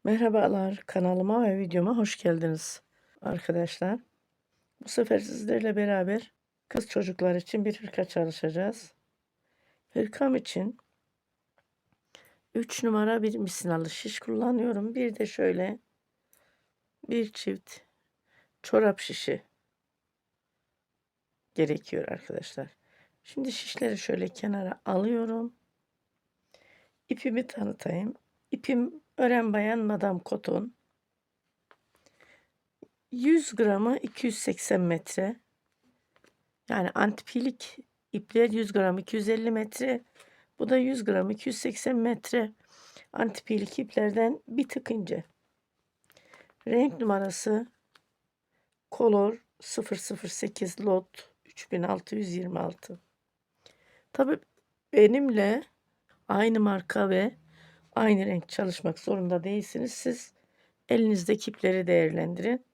Merhabalar, kanalıma ve videoma hoş geldiniz arkadaşlar. Bu sefer sizlerle beraber kız çocuklar için bir hırka çalışacağız. Hırkam için 3 numara bir misinalı şiş kullanıyorum. Bir de şöyle bir çift çorap şişi gerekiyor arkadaşlar. Şimdi şişleri şöyle kenara alıyorum. İpimi tanıtayım. İpim Ören Bayan Madame Cotton. 100 gramı 280 metre. Yani antipilik ipler 100 gram 250 metre. Bu da 100 gram 280 metre. Antipilik iplerden bir tık ince. Renk numarası Color 008 Lot 3626. Tabi benimle aynı marka ve aynı renk çalışmak zorunda değilsiniz. Siz elinizdeki ipleri değerlendirin.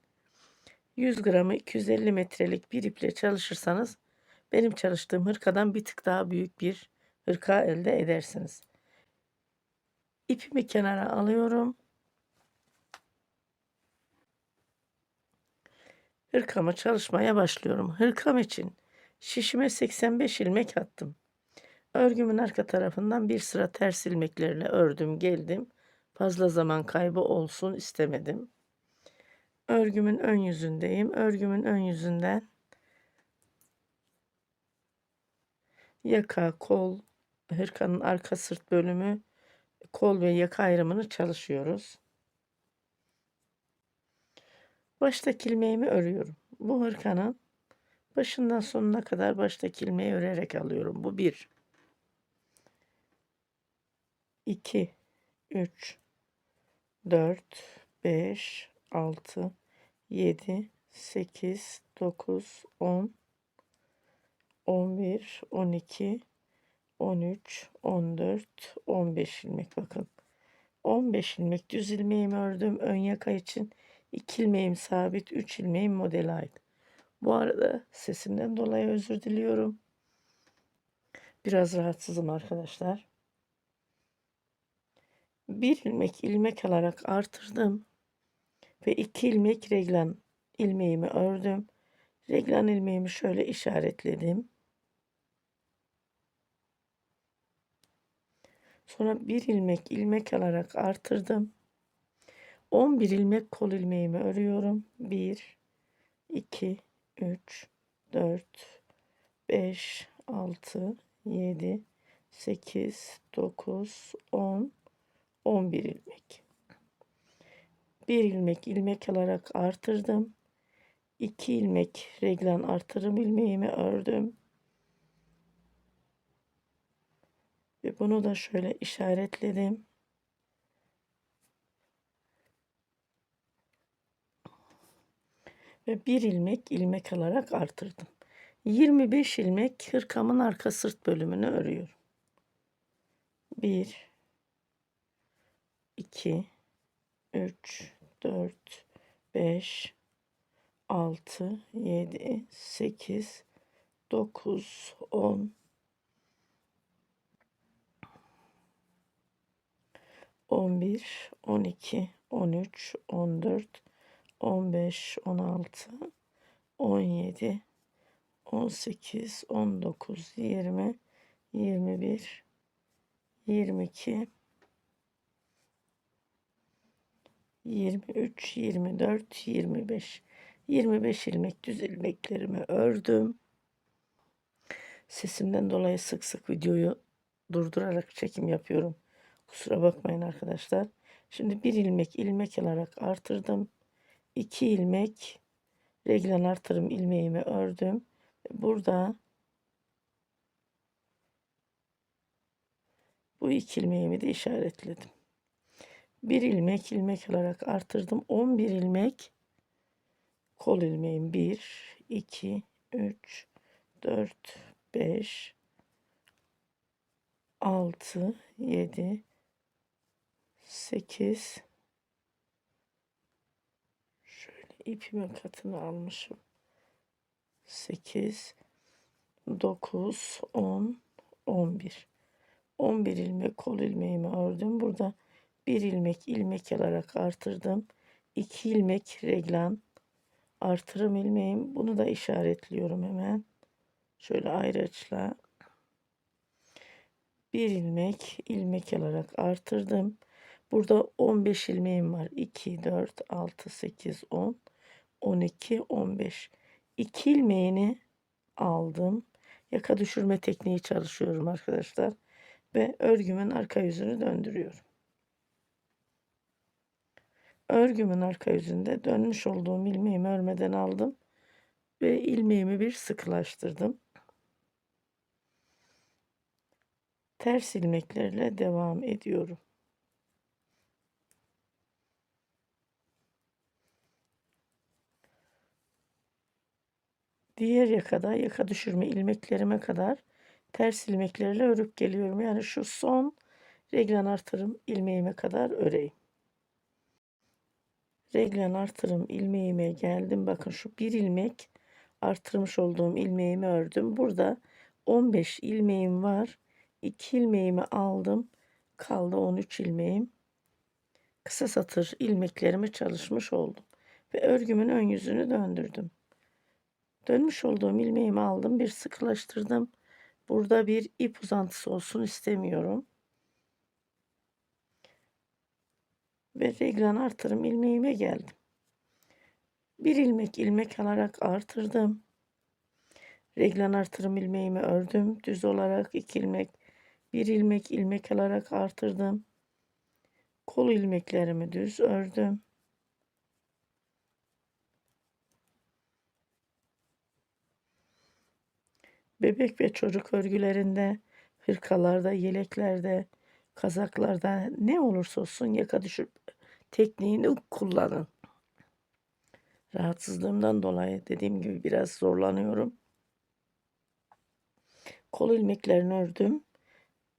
100 gramı 250 metrelik bir iple çalışırsanız benim çalıştığım hırkadan bir tık daha büyük bir hırka elde edersiniz. İpimi kenara alıyorum. Hırkamı çalışmaya başlıyorum. Hırkam için şişime 85 ilmek attım. Örgümün arka tarafından bir sıra ters ilmeklerle ördüm, geldim. Fazla zaman kaybı olsun istemedim. Örgümün ön yüzündeyim. Örgümün ön yüzünden yaka, kol, hırkanın arka sırt bölümü, kol ve yaka ayrımını çalışıyoruz. Baştaki ilmeğimi örüyorum. Bu hırkanın başından sonuna kadar baştaki ilmeği örerek alıyorum. Bu 1, 2, 3, 4, 5, 6, 7, 8, 9, 10, 11, 12, 13, 14, 15 ilmek bakın. 15 ilmek düz ilmeğimi ördüm. Ön yaka için 2 ilmeğim sabit, 3 ilmeğim modele ait. Bu arada sesimden dolayı özür diliyorum. Biraz rahatsızım arkadaşlar. Bir ilmek ilmek alarak artırdım ve 2 ilmek reglan ilmeğimi ördüm. Reglan ilmeğimi şöyle işaretledim. Sonra bir ilmek ilmek alarak artırdım. 11 ilmek kol ilmeğimi örüyorum. 1, 2, 3, 4, 5, 6, 7, 8, 9, 10, 11 ilmek. Bir ilmek ilmek alarak artırdım. 2 ilmek reglan artırım ilmeğimi ördüm. Ve bunu da şöyle işaretledim. Ve bir ilmek ilmek alarak artırdım. 25 ilmek hırkamın arka sırt bölümünü örüyorum. 1, 2, 3, 4, 5, 6, 7, 8, 9, 10, 11, 12, 13, 14, 15, 16, 17, 18, 19, 20, 21, 22, 23, 24, 25. 25 ilmek düz ilmeklerimi ördüm. Sesimden dolayı sık sık videoyu durdurarak çekim yapıyorum. Kusura bakmayın arkadaşlar. Şimdi bir ilmek ilmek alarak artırdım. 2 ilmek reglan artırım ilmeğimi ördüm. Burada bu 2 ilmeğimi de işaretledim. Bir ilmek ilmek alarak artırdım. 11 ilmek kol ilmeğim 1, 2, 3, 4, 5, 6, 7, 8, şöyle ipimin katını almışım. 8, 9, 10, 11. 11 ilmek kol ilmeğimi ördüm. Burada Bir ilmek ilmek alarak artırdım. 2 ilmek reglan artırım ilmeğim. Bunu da işaretliyorum hemen. Şöyle ayrı açıla. Bir ilmek ilmek alarak artırdım. Burada 15 ilmeğim var. 2, 4, 6, 8, 10, 12, 15. 2 ilmeğini aldım. Yaka düşürme tekniği çalışıyorum arkadaşlar. Ve örgümün arka yüzünü döndürüyorum. Örgümün arka yüzünde dönmüş olduğum ilmeğimi örmeden aldım. Ve ilmeğimi bir sıkılaştırdım. Ters ilmeklerle devam ediyorum. Diğer yakada yaka düşürme ilmeklerime kadar ters ilmeklerle örüp geliyorum. Yani şu son reglan artırım ilmeğime kadar öreyim. Reglan artırım ilmeğime geldim. Bakın şu bir ilmek artırmış olduğum ilmeğimi ördüm. Burada 15 ilmeğim var. 2 ilmeğimi aldım. Kaldı 13 ilmeğim. Kısa satır ilmeklerimi çalışmış oldum. Ve örgümün ön yüzünü döndürdüm. Dönmüş olduğum ilmeğimi aldım. Bir sıkılaştırdım. Burada bir ip uzantısı olsun istemiyorum. Ve reglan artırım ilmeğime geldim. Bir ilmek ilmek alarak artırdım. Reglan artırım ilmeğimi ördüm. Düz olarak 2 ilmek, bir ilmek ilmek alarak artırdım. Kol ilmeklerimi düz ördüm. Bebek ve çocuk örgülerinde, hırkalarda, yeleklerde, kazaklarda ne olursa olsun yaka düşür tekniğini kullanın. Rahatsızlığımdan dolayı dediğim gibi biraz zorlanıyorum. Kol ilmeklerini ördüm.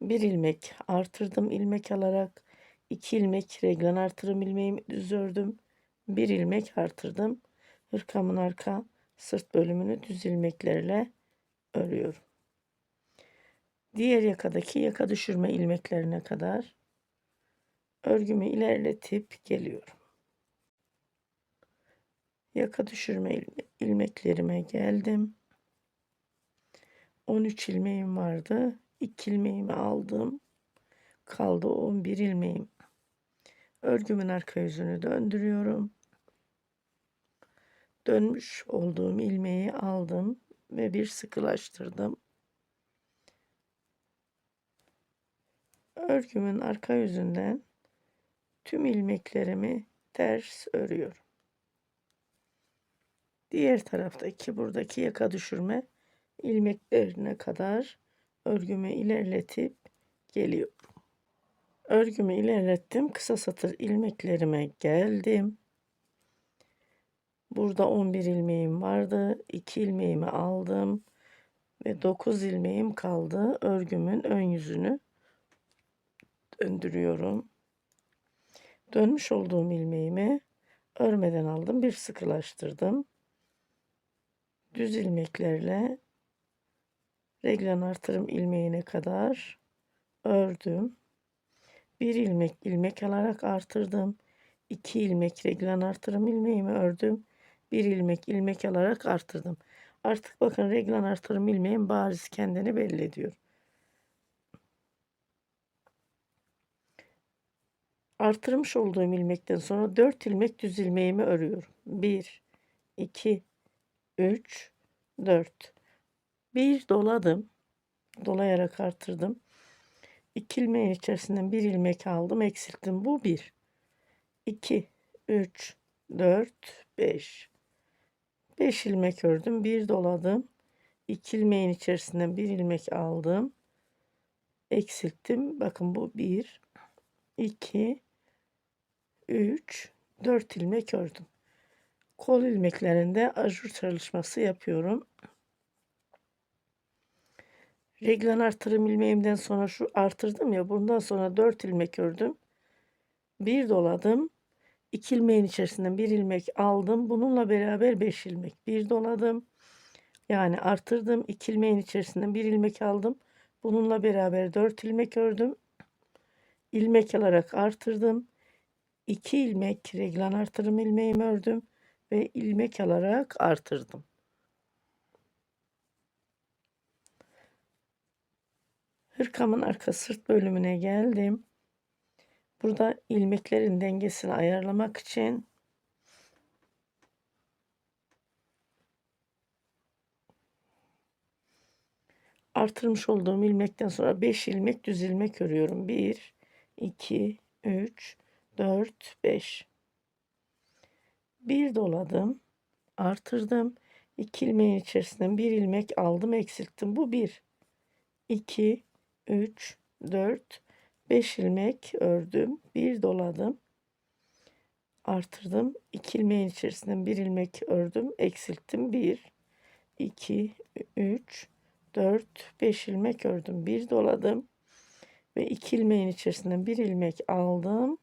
Bir ilmek artırdım ilmek alarak. 2 ilmek reglan artırım ilmeğimi düz ördüm. Bir ilmek artırdım. Hırkamın arka sırt bölümünü düz ilmeklerle örüyorum. Diğer yakadaki yaka düşürme ilmeklerine kadar örgümü ilerletip geliyorum. Yaka düşürme ilmeklerime geldim. 13 ilmeğim vardı. 2 ilmeğimi aldım. Kaldı 11 ilmeğim. Örgümün arka yüzünü döndürüyorum. Dönmüş olduğum ilmeği aldım ve bir sıkılaştırdım. Örgümün arka yüzünden tüm ilmeklerimi ters örüyorum. Diğer taraftaki buradaki yaka düşürme ilmeklerine kadar örgümü ilerletip geliyorum. Örgümü ilerlettim. Kısa satır ilmeklerime geldim. Burada 11 ilmeğim vardı. 2 ilmeğimi aldım ve 9 ilmeğim kaldı. Örgümün ön yüzünü döndürüyorum. Dönmüş olduğum ilmeğimi örmeden aldım. Bir sıkılaştırdım. Düz ilmeklerle reglan artırım ilmeğine kadar ördüm. Bir ilmek ilmek alarak artırdım. 2 ilmek reglan artırım ilmeğimi ördüm. Bir ilmek ilmek alarak artırdım. Artık bakın reglan artırım ilmeğim bariz kendini belli ediyor. Artırmış olduğum ilmekten sonra 4 ilmek düz ilmeğimi örüyorum. 1, 2, 3, 4. Bir doladım. Dolayarak artırdım. 2 ilmeğin içerisinden bir ilmek aldım, eksilttim. Bu 1, 2, 3, 4, 5. 5 ilmek ördüm. Bir doladım. 2 ilmeğin içerisinden bir ilmek aldım. Eksilttim. Bakın bu 1, 2, 3, 4 ilmek ördüm. Kol ilmeklerinde ajur çalışması yapıyorum. Reglan artırım ilmeğimden sonra şu artırdım ya, bundan sonra 4 ilmek ördüm. Bir doladım. 2 ilmeğin içerisinden bir ilmek aldım. Bununla beraber 5 ilmek. Bir doladım. Yani artırdım. 2 ilmeğin içerisinden bir ilmek aldım. Bununla beraber 4 ilmek ördüm. ilmek alarak artırdım. 2 ilmek reglan artırım ilmeğimi ördüm ve ilmek alarak artırdım. Hırkamın arka sırt bölümüne geldim. Burada ilmeklerin dengesini ayarlamak için artırmış olduğum ilmekten sonra 5 ilmek düz ilmek örüyorum. 1, 2, 3, 4, 5. Bir doladım, artırdım. 2 ilmeğin içerisinden bir ilmek aldım, eksilttim. Bu 1, 2, 3, 4, 5 ilmek ördüm. Bir doladım, artırdım. 2 ilmeğin içerisinden bir ilmek ördüm, eksilttim. 1, 2, 3, 4, 5 ilmek ördüm. Bir doladım ve 2 ilmeğin içerisinden bir ilmek aldım.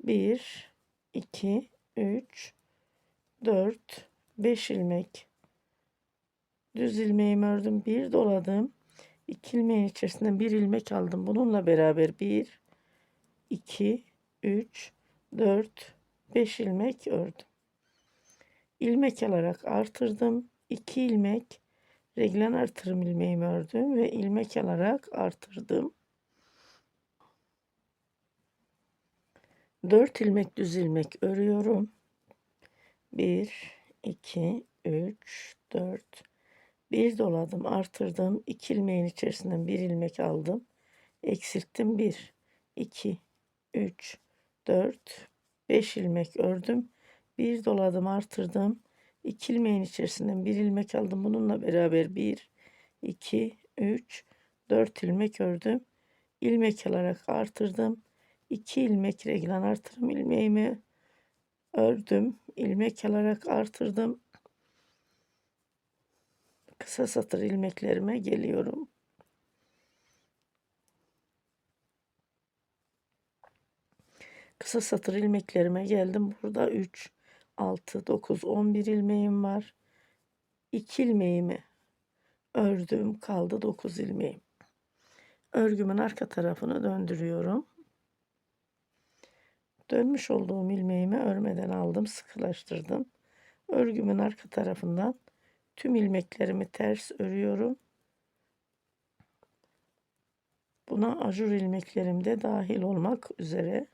1, 2, 3, 4, 5 ilmek düz ilmeğimi ördüm. Bir doladım. 2 ilmeğin içerisinden bir ilmek aldım. Bununla beraber 1, 2, 3, 4, 5 ilmek ördüm. İlmek alarak artırdım. 2 ilmek reglen artırım ilmeğimi ördüm ve ilmek alarak artırdım. 4 ilmek düz ilmek örüyorum. 1, 2, 3, 4. Bir doladım, artırdım. 2 ilmeğin içerisinden bir ilmek aldım. Eksilttim. 1, 2, 3, 4, 5 ilmek ördüm. Bir doladım, artırdım. 2 ilmeğin içerisinden bir ilmek aldım. Bununla beraber 1, 2, 3, 4 ilmek ördüm. İlmek alarak artırdım. 2 ilmek reglan artırım ilmeğimi ördüm. İlmek alarak artırdım. Kısa satır ilmeklerime geliyorum. Kısa satır ilmeklerime geldim. Burada 3, 6, 9, 11 ilmeğim var. 2 ilmeğimi ördüm. Kaldı 9 ilmeğim. Örgümün arka tarafını döndürüyorum. Dönmüş olduğum ilmeğimi örmeden aldım, sıkılaştırdım. Örgümün arka tarafından tüm ilmeklerimi ters örüyorum. Buna ajur ilmeklerim de dahil olmak üzere.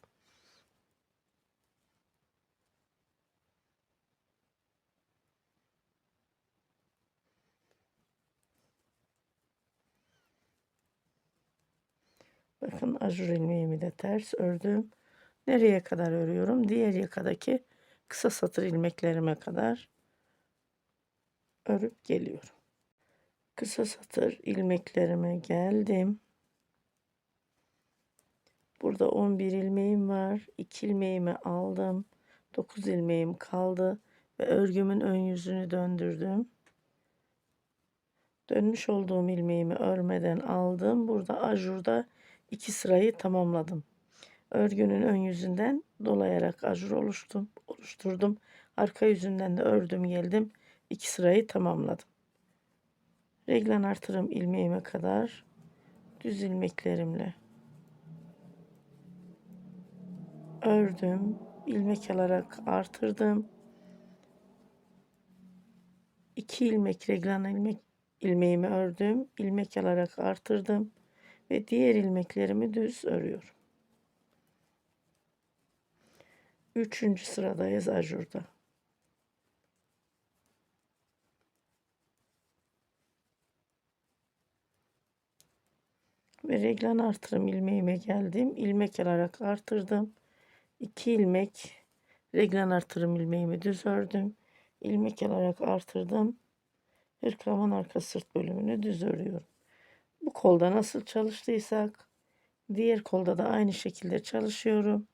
Bakın ajur ilmeğimi de ters ördüm. Nereye kadar örüyorum? Diğer yakadaki kısa satır ilmeklerime kadar örüp geliyorum. Kısa satır ilmeklerime geldim. Burada 11 ilmeğim var. 2 ilmeğimi aldım. 9 ilmeğim kaldı ve örgümün ön yüzünü döndürdüm. Dönmüş olduğum ilmeğimi örmeden aldım. Burada ajurda 2 sırayı tamamladım. Örgünün ön yüzünden dolayarak ajur oluşturdum. Arka yüzünden de ördüm geldim. 2 sırayı tamamladım. Reglen artırım ilmeğime kadar düz ilmeklerimle ördüm. İlmek alarak artırdım. 2 ilmek reglen ilmeğimi ördüm. İlmek alarak artırdım ve diğer ilmeklerimi düz örüyorum. 3. sıradayız ajurda. Ve reglen artırım ilmeğime geldim. İlmek alarak artırdım. 2 ilmek reglen artırım ilmeğimi düz ördüm. İlmek alarak artırdım. Hırkamın arka sırt bölümünü düz örüyorum. Bu kolda nasıl çalıştıysak diğer kolda da aynı şekilde çalışıyorum.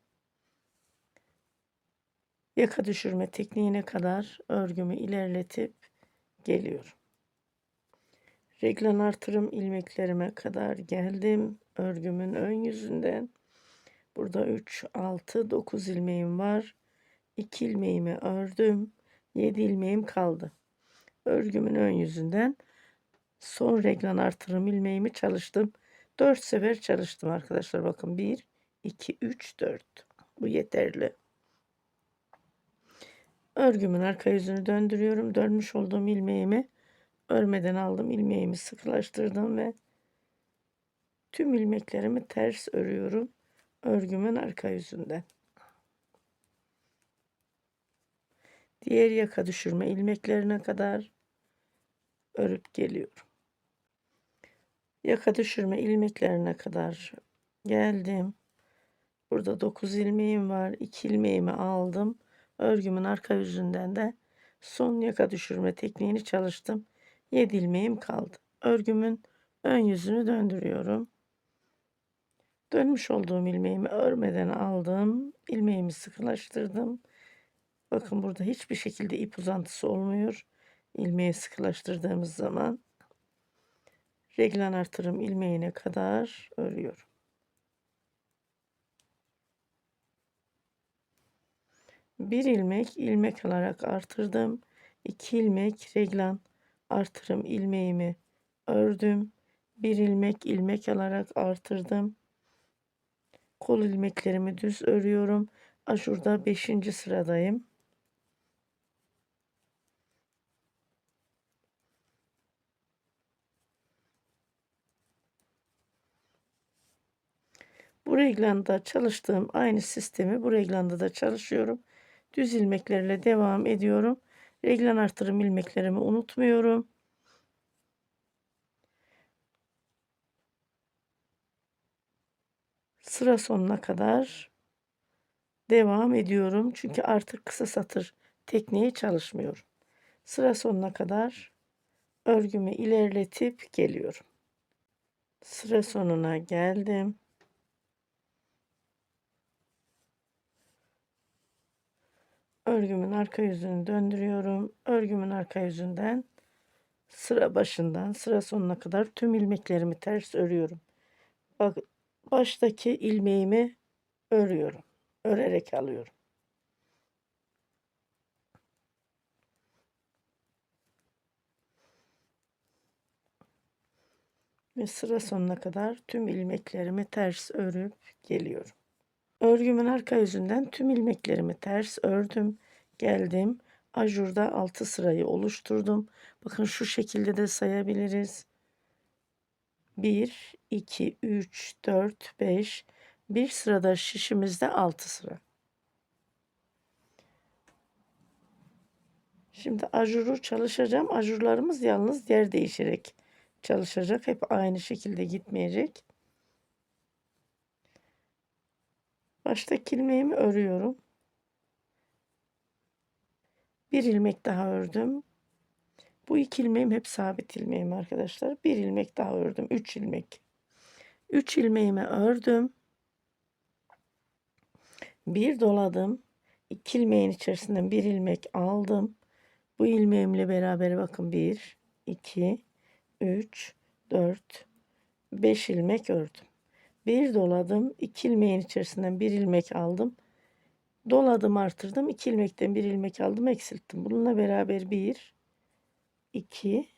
Yaka düşürme tekniğine kadar örgümü ilerletip geliyorum. Reglen artırım ilmeklerime kadar geldim. Örgümün ön yüzünden. Burada 3, 6, 9 ilmeğim var. 2 ilmeğimi ördüm. 7 ilmeğim kaldı. Örgümün ön yüzünden son reglen artırım ilmeğimi çalıştım. 4 sefer çalıştım arkadaşlar. Bakın 1, 2, 3, 4. Bu yeterli. Örgümün arka yüzünü döndürüyorum. Dönmüş olduğum ilmeğimi örmeden aldım. İlmeğimi sıkılaştırdım ve tüm ilmeklerimi ters örüyorum. Örgümün arka yüzünden. Diğer yaka düşürme ilmeklerine kadar örüp geliyorum. Yaka düşürme ilmeklerine kadar geldim. Burada 9 ilmeğim var. 2 ilmeğimi aldım. Örgümün arka yüzünden de son yaka düşürme tekniğini çalıştım. 7 ilmeğim kaldı. Örgümün ön yüzünü döndürüyorum. Dönmüş olduğum ilmeğimi örmeden aldım. İlmeğimi sıkılaştırdım. Bakın burada hiçbir şekilde ip uzantısı olmuyor. İlmeği sıkılaştırdığımız zaman reglan artırım ilmeğine kadar örüyorum. Bir ilmek alarak artırdım. 2 ilmek reglan artırım ilmeğimi ördüm. Bir ilmek alarak artırdım. Kol ilmeklerimi düz örüyorum. Aşurda 5. sıradayım. Bu reglanda çalıştığım aynı sistemi bu reglanda da çalışıyorum. Düz ilmeklerle devam ediyorum. Reglan artırım ilmeklerimi unutmuyorum. Sıra sonuna kadar devam ediyorum. Çünkü artık kısa satır tekniği çalışmıyorum. Sıra sonuna kadar örgümü ilerletip geliyorum. Sıra sonuna geldim. Örgümün arka yüzünü döndürüyorum. Örgümün arka yüzünden sıra başından sıra sonuna kadar tüm ilmeklerimi ters örüyorum. Bak, baştaki ilmeğimi örüyorum. Örerek alıyorum. Ve sıra sonuna kadar tüm ilmeklerimi ters örüp geliyorum. Örgümün arka yüzünden tüm ilmeklerimi ters ördüm. Geldim. Ajurda 6 sırayı oluşturdum. Bakın şu şekilde de sayabiliriz. 1, 2, 3, 4, 5. Bir sırada şişimizde 6 sıra. Şimdi ajuru çalışacağım. Ajurlarımız yalnız yer değişerek çalışacak. Hep aynı şekilde gitmeyecek. Baştaki ilmeğimi örüyorum. Bir ilmek daha ördüm. Bu 2 ilmeğim hep sabit ilmeğim arkadaşlar. Bir ilmek daha ördüm. 3 ilmek. 3 ilmeğimi ördüm. Bir doladım. 2 ilmeğin içerisinden bir ilmek aldım. Bu ilmeğimle beraber bakın 1, 2, 3, 4, 5 ilmek ördüm. Bir doladım. 2 ilmeğin içerisinden bir ilmek aldım. Doladım, artırdım. 2 ilmekten bir ilmek aldım, eksilttim. Bununla beraber 1, 2,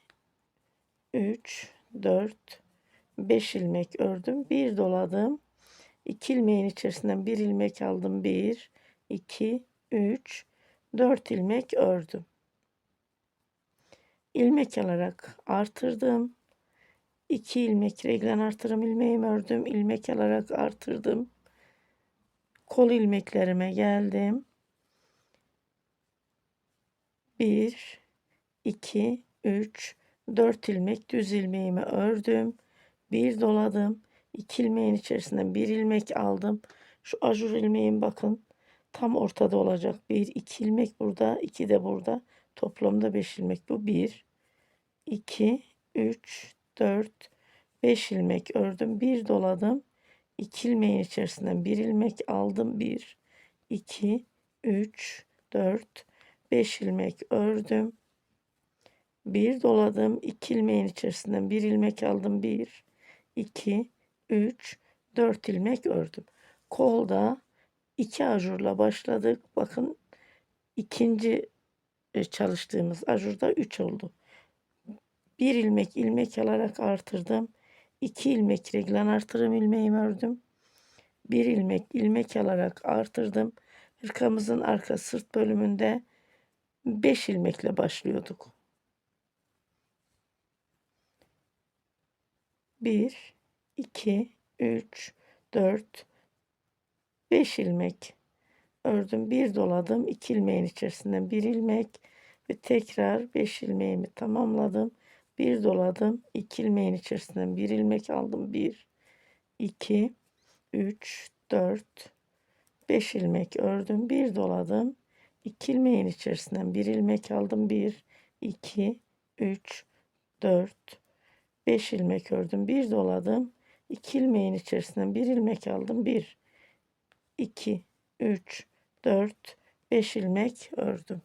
3, 4, 5 ilmek ördüm. Bir doladım. 2 ilmeğin içerisinden bir ilmek aldım. 1, 2, 3, 4 ilmek ördüm. İlmek alarak artırdım. 2 ilmek reglen artırım ilmeğimi ördüm. İlmek alarak artırdım. Kol ilmeklerime geldim. 1, 2, 3, 4 ilmek düz ilmeğimi ördüm. Bir doladım. 2 ilmeğin içerisinden bir ilmek aldım. Şu ajur ilmeğim bakın tam ortada olacak. 1, 2 ilmek burada, 2 de burada. Toplamda 5 ilmek. Bu 1, 2, 3, 4, 5 ilmek ördüm. Bir doladım. 2 ilmeğin içerisinden bir ilmek aldım. 1, 2, 3, 4, 5 ilmek ördüm. Bir doladım. 2 ilmeğin içerisinden bir ilmek aldım. 1, 2, 3, 4 ilmek ördüm. Kolda 2 ajurla başladık. Bakın ikinci çalıştığımız ajurda 3 oldu. Bir ilmek alarak artırdım. 2 ilmek reglan artırım ilmeğimi ördüm. 1 ilmek alarak artırdım. Hırkamızın arka sırt bölümünde 5 ilmekle başlıyorduk. 1 2 3 4 5 ilmek ördüm. Bir doladım. 2 ilmeğin içerisinden 1 ilmek ve tekrar 5 ilmeğimi tamamladım. Bir doladım. 2 ilmeğin içerisinden 1 ilmek aldım. 1 2 3 4 5 ilmek ördüm. Bir doladım. 2 ilmeğin içerisinden 1 ilmek aldım. 1 2 3 4 5 ilmek ördüm. Bir doladım. 2 ilmeğin içerisinden 1 ilmek aldım. 1 2 3 4 5 ilmek ördüm.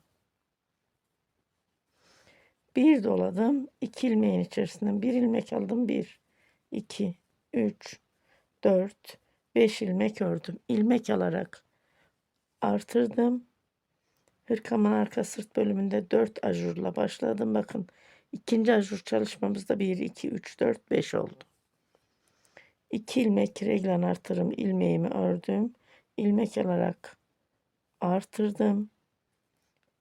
Bir doladım. 2 ilmeğin içerisinden 1 ilmek aldım. 1 2 3 4 5 ilmek ördüm. İlmek alarak artırdım. Hırkamın arka sırt bölümünde 4 ajurla başladım. Bakın ikinci ajur çalışmamızda 1 2 3 4 5 oldu. 2 ilmek reglan artırım ilmeğimi ördüm. İlmek alarak artırdım.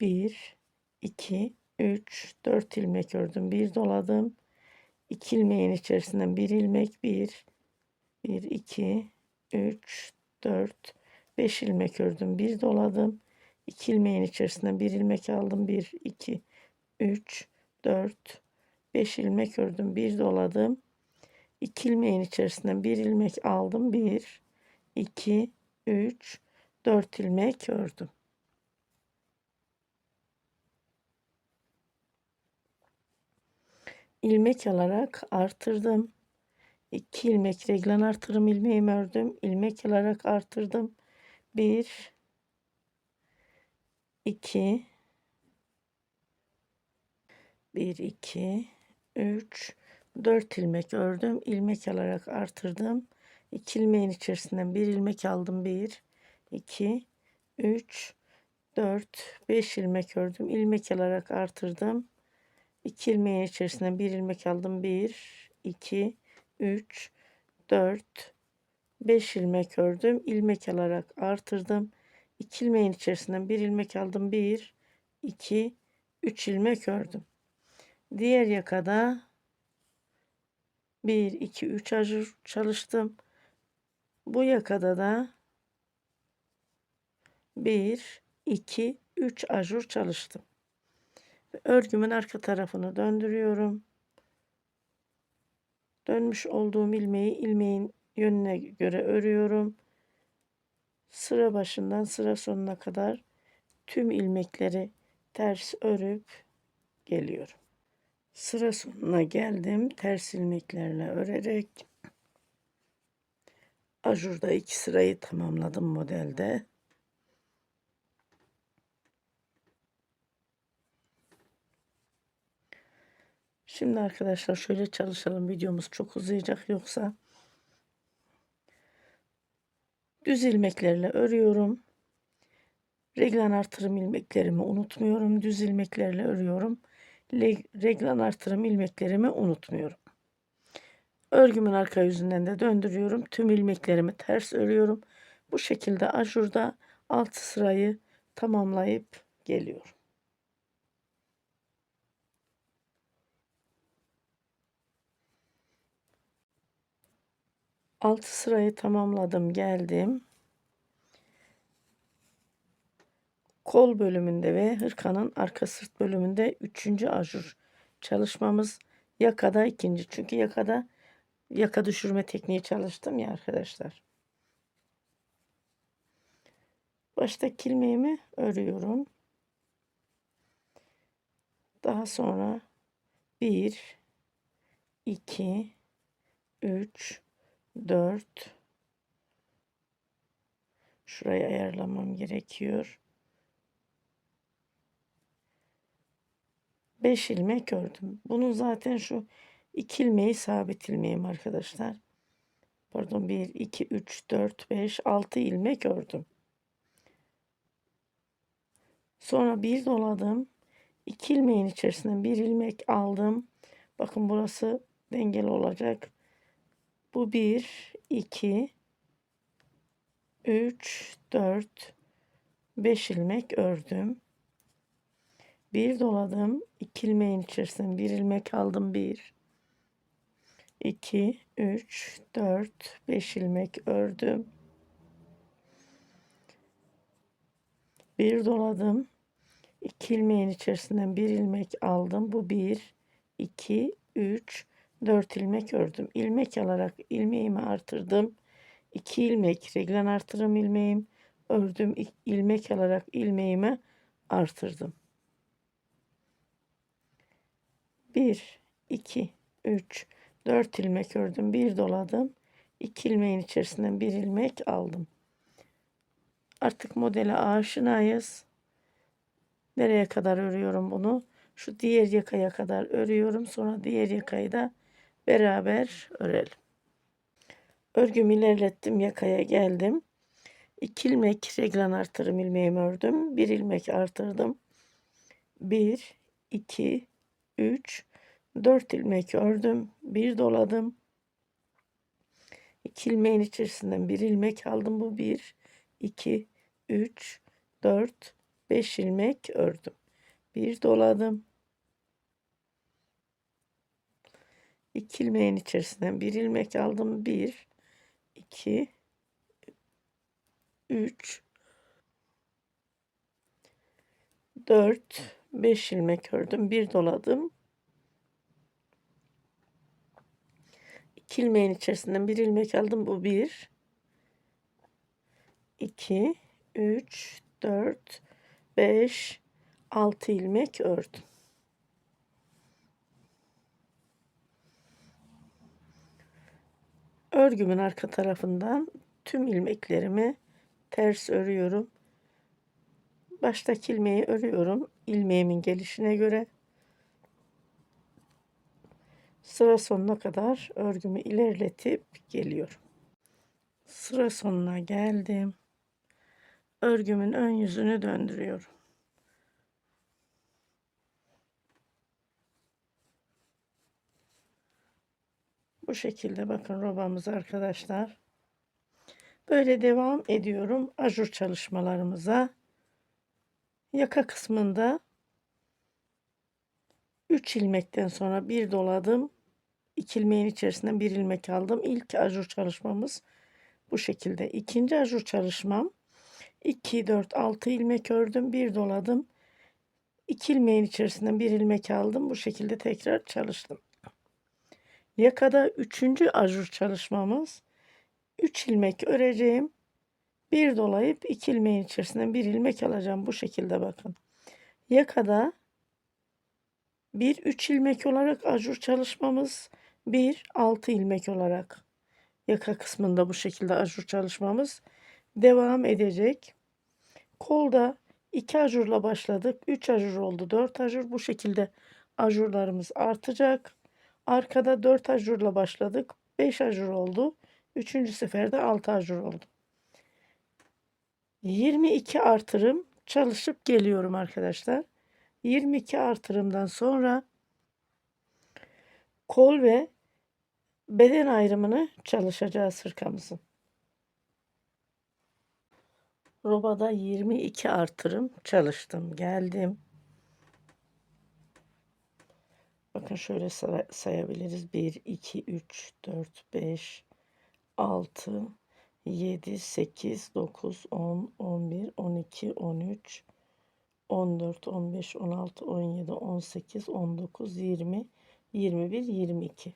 1 2 3 4 ilmek ördüm. Bir doladım. 2 ilmeğin içerisinden 1 ilmek 1 2 3 4 5 ilmek ördüm. Bir doladım. 2 ilmeğin içerisinden 1 ilmek aldım. 1 2 3 4 5 ilmek ördüm. Bir doladım. 2 ilmeğin içerisinden 1 ilmek aldım. 1 2 3 4 ilmek ördüm. İlmek alarak artırdım. 2 ilmek reglan artırım ilmeğimi ördüm. İlmek alarak artırdım. 1 2 1 2 3 4 ilmek ördüm. İlmek alarak artırdım. 2 ilmeğin içerisinden 1 ilmek aldım. 1 2 3 4 5 ilmek ördüm. İlmek alarak artırdım. 2 ilmeğin içerisinden 1 ilmek aldım. 1 2 3 4 5 ilmek ördüm. İlmek alarak artırdım. 2 ilmeğin içerisinden 1 ilmek aldım. 1 2 3 ilmek ördüm. Diğer yakada 1 2 3 ajur çalıştım. Bu yakada da 1 2 3 ajur çalıştım. Örgümün arka tarafını döndürüyorum. Dönmüş olduğum ilmeği ilmeğin yönüne göre örüyorum. Sıra başından sıra sonuna kadar tüm ilmekleri ters örüp geliyorum. Sıra sonuna geldim. Ters ilmeklerle örerek ajurda 2 sırayı tamamladım modelde. Şimdi arkadaşlar şöyle çalışalım. Videomuz çok uzayacak yoksa. Düz ilmeklerle örüyorum. Reglan artırım ilmeklerimi unutmuyorum. Düz ilmeklerle örüyorum. Reglan artırım ilmeklerimi unutmuyorum. Örgümün arka yüzünden de döndürüyorum. Tüm ilmeklerimi ters örüyorum. Bu şekilde ajurda 6 sırayı tamamlayıp geliyorum. 6 sırayı tamamladım, geldim. Kol bölümünde ve hırkanın arka sırt bölümünde 3. ajur çalışmamız, yakada 2. Çünkü yakada yaka düşürme tekniği çalıştım ya arkadaşlar. Baştaki ilmeğimi örüyorum. Daha sonra 1 2 3 4 şurayı ayarlamam gerekiyor. 5 ilmek ördüm. Bunun zaten şu 2 ilmeği sabit ilmeğim arkadaşlar. Pardon, 1 2 3 4 5 6 ilmek ördüm. Sonra bir doladım. 2 ilmeğin içerisinden bir ilmek aldım. Bakın burası dengeli olacak. Bu 1, 2, 3, 4, 5 ilmek ördüm. Bir doladım. 2 ilmeğin içerisine bir ilmek aldım. 1, 2, 3, 4, 5 ilmek ördüm. Bir doladım. 2 ilmeğin içerisinden bir ilmek aldım. Bu 1, 2, 3, 4 ilmek ördüm. İlmek alarak ilmeğimi artırdım. 2 ilmek reglen artırım ilmeğim ördüm. İlmek alarak ilmeğimi artırdım. 1, 2, 3, 4 ilmek ördüm. Bir doladım. 2 ilmeğin içerisinden bir ilmek aldım. Artık modele aşinayız. Nereye kadar örüyorum bunu? Şu diğer yakaya kadar örüyorum. Sonra diğer yakayı da beraber örelim. Örgümü ilerlettim. Yakaya geldim. 2 ilmek reglen artırım ilmeğimi ördüm. 1 ilmek artırdım. 1, 2, 3, 4 ilmek ördüm. Bir doladım. 2 ilmeğin içerisinden bir ilmek aldım. Bu 1, 2, 3, 4, 5 ilmek ördüm. Bir doladım. 2 ilmeğin içerisinden bir ilmek aldım. 1, 2, 3, 4, 5 ilmek ördüm. Bir doladım. 2 ilmeğin içerisinden bir ilmek aldım. Bu 1, 2, 3, 4, 5, 6 ilmek ördüm. Örgümün arka tarafından tüm ilmeklerimi ters örüyorum. Baştaki ilmeği örüyorum ilmeğimin gelişine göre. Sıra sonuna kadar örgümü ilerletip geliyorum. Sıra sonuna geldim. Örgümün ön yüzünü döndürüyorum. Bu şekilde bakın robamız arkadaşlar. Böyle devam ediyorum ajur çalışmalarımıza. Yaka kısmında 3 ilmekten sonra bir doladım. 2 ilmeğin içerisinden bir ilmek aldım. İlk ajur çalışmamız bu şekilde. İkinci ajur çalışmam 2, 4, 6 ilmek ördüm. Bir doladım. 2 ilmeğin içerisinden bir ilmek aldım. Bu şekilde tekrar çalıştım. Yakada 3. ajur çalışmamız 3 ilmek öreceğim. Bir dolayıp 2 ilmeğin içerisinden bir ilmek alacağım. Bu şekilde bakın. Yakada 1 3 ilmek olarak ajur çalışmamız, 1 6 ilmek olarak yaka kısmında bu şekilde ajur çalışmamız devam edecek. Kolda 2 ajurla başladık. 3 ajur oldu. 4 ajur. Bu şekilde ajurlarımız artacak. Arkada 4 ajurla başladık. 5 ajur oldu. 3. seferde 6 ajur oldu. 22 artırım çalışıp geliyorum arkadaşlar. 22 artırımdan sonra kol ve beden ayrımını çalışacağız hırkamızın. Robada 22 artırım çalıştım. Geldim. Bakın şöyle sayabiliriz. 1, 2, 3, 4, 5, 6, 7, 8, 9, 10, 11, 12, 13, 14, 15, 16, 17, 18, 19, 20, 21, 22.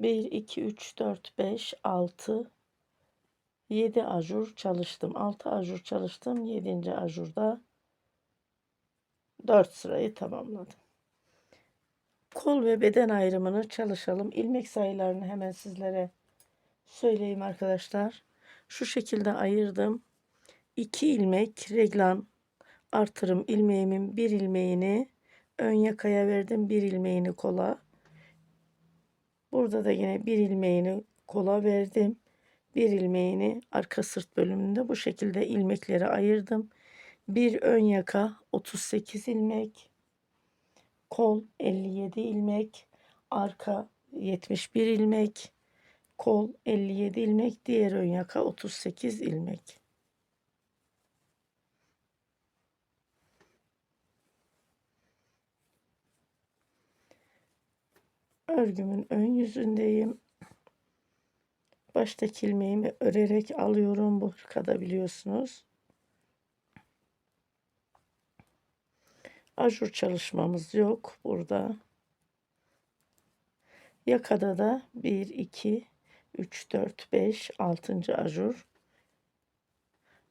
1, 2, 3, 4, 5, 6, 7 ajur çalıştım. 6 ajur çalıştım. 7. ajurda 4 sırayı tamamladım. Kol ve beden ayrımını çalışalım. İlmek sayılarını hemen sizlere söyleyeyim arkadaşlar. Şu şekilde ayırdım. 2 ilmek reglan artırım ilmeğimin bir ilmeğini ön yakaya verdim. Bir ilmeğini kola. Burada da yine bir ilmeğini kola verdim. Bir ilmeğini arka sırt bölümünde bu şekilde ilmekleri ayırdım. Bir ön yaka 38 ilmek, kol 57 ilmek, arka 71 ilmek, kol 57 ilmek, diğer ön yaka 38 ilmek. Örgümün ön yüzündeyim. Baştaki ilmeğimi örerek alıyorum. Bu hırkada biliyorsunuz. Ajur çalışmamız yok burada. Yakada da 1, 2, 3, 4, 5, 6. ajur.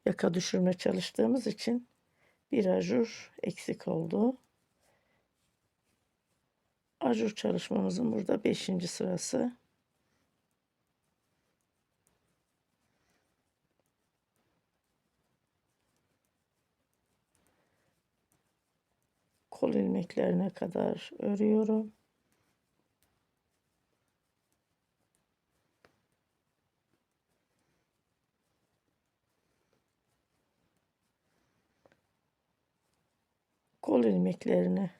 Yaka düşürme çalıştığımız için bir ajur eksik oldu. Ajur çalışmamızın burada 5. sırası. Kol ilmeklerine kadar örüyorum. Kol ilmeklerine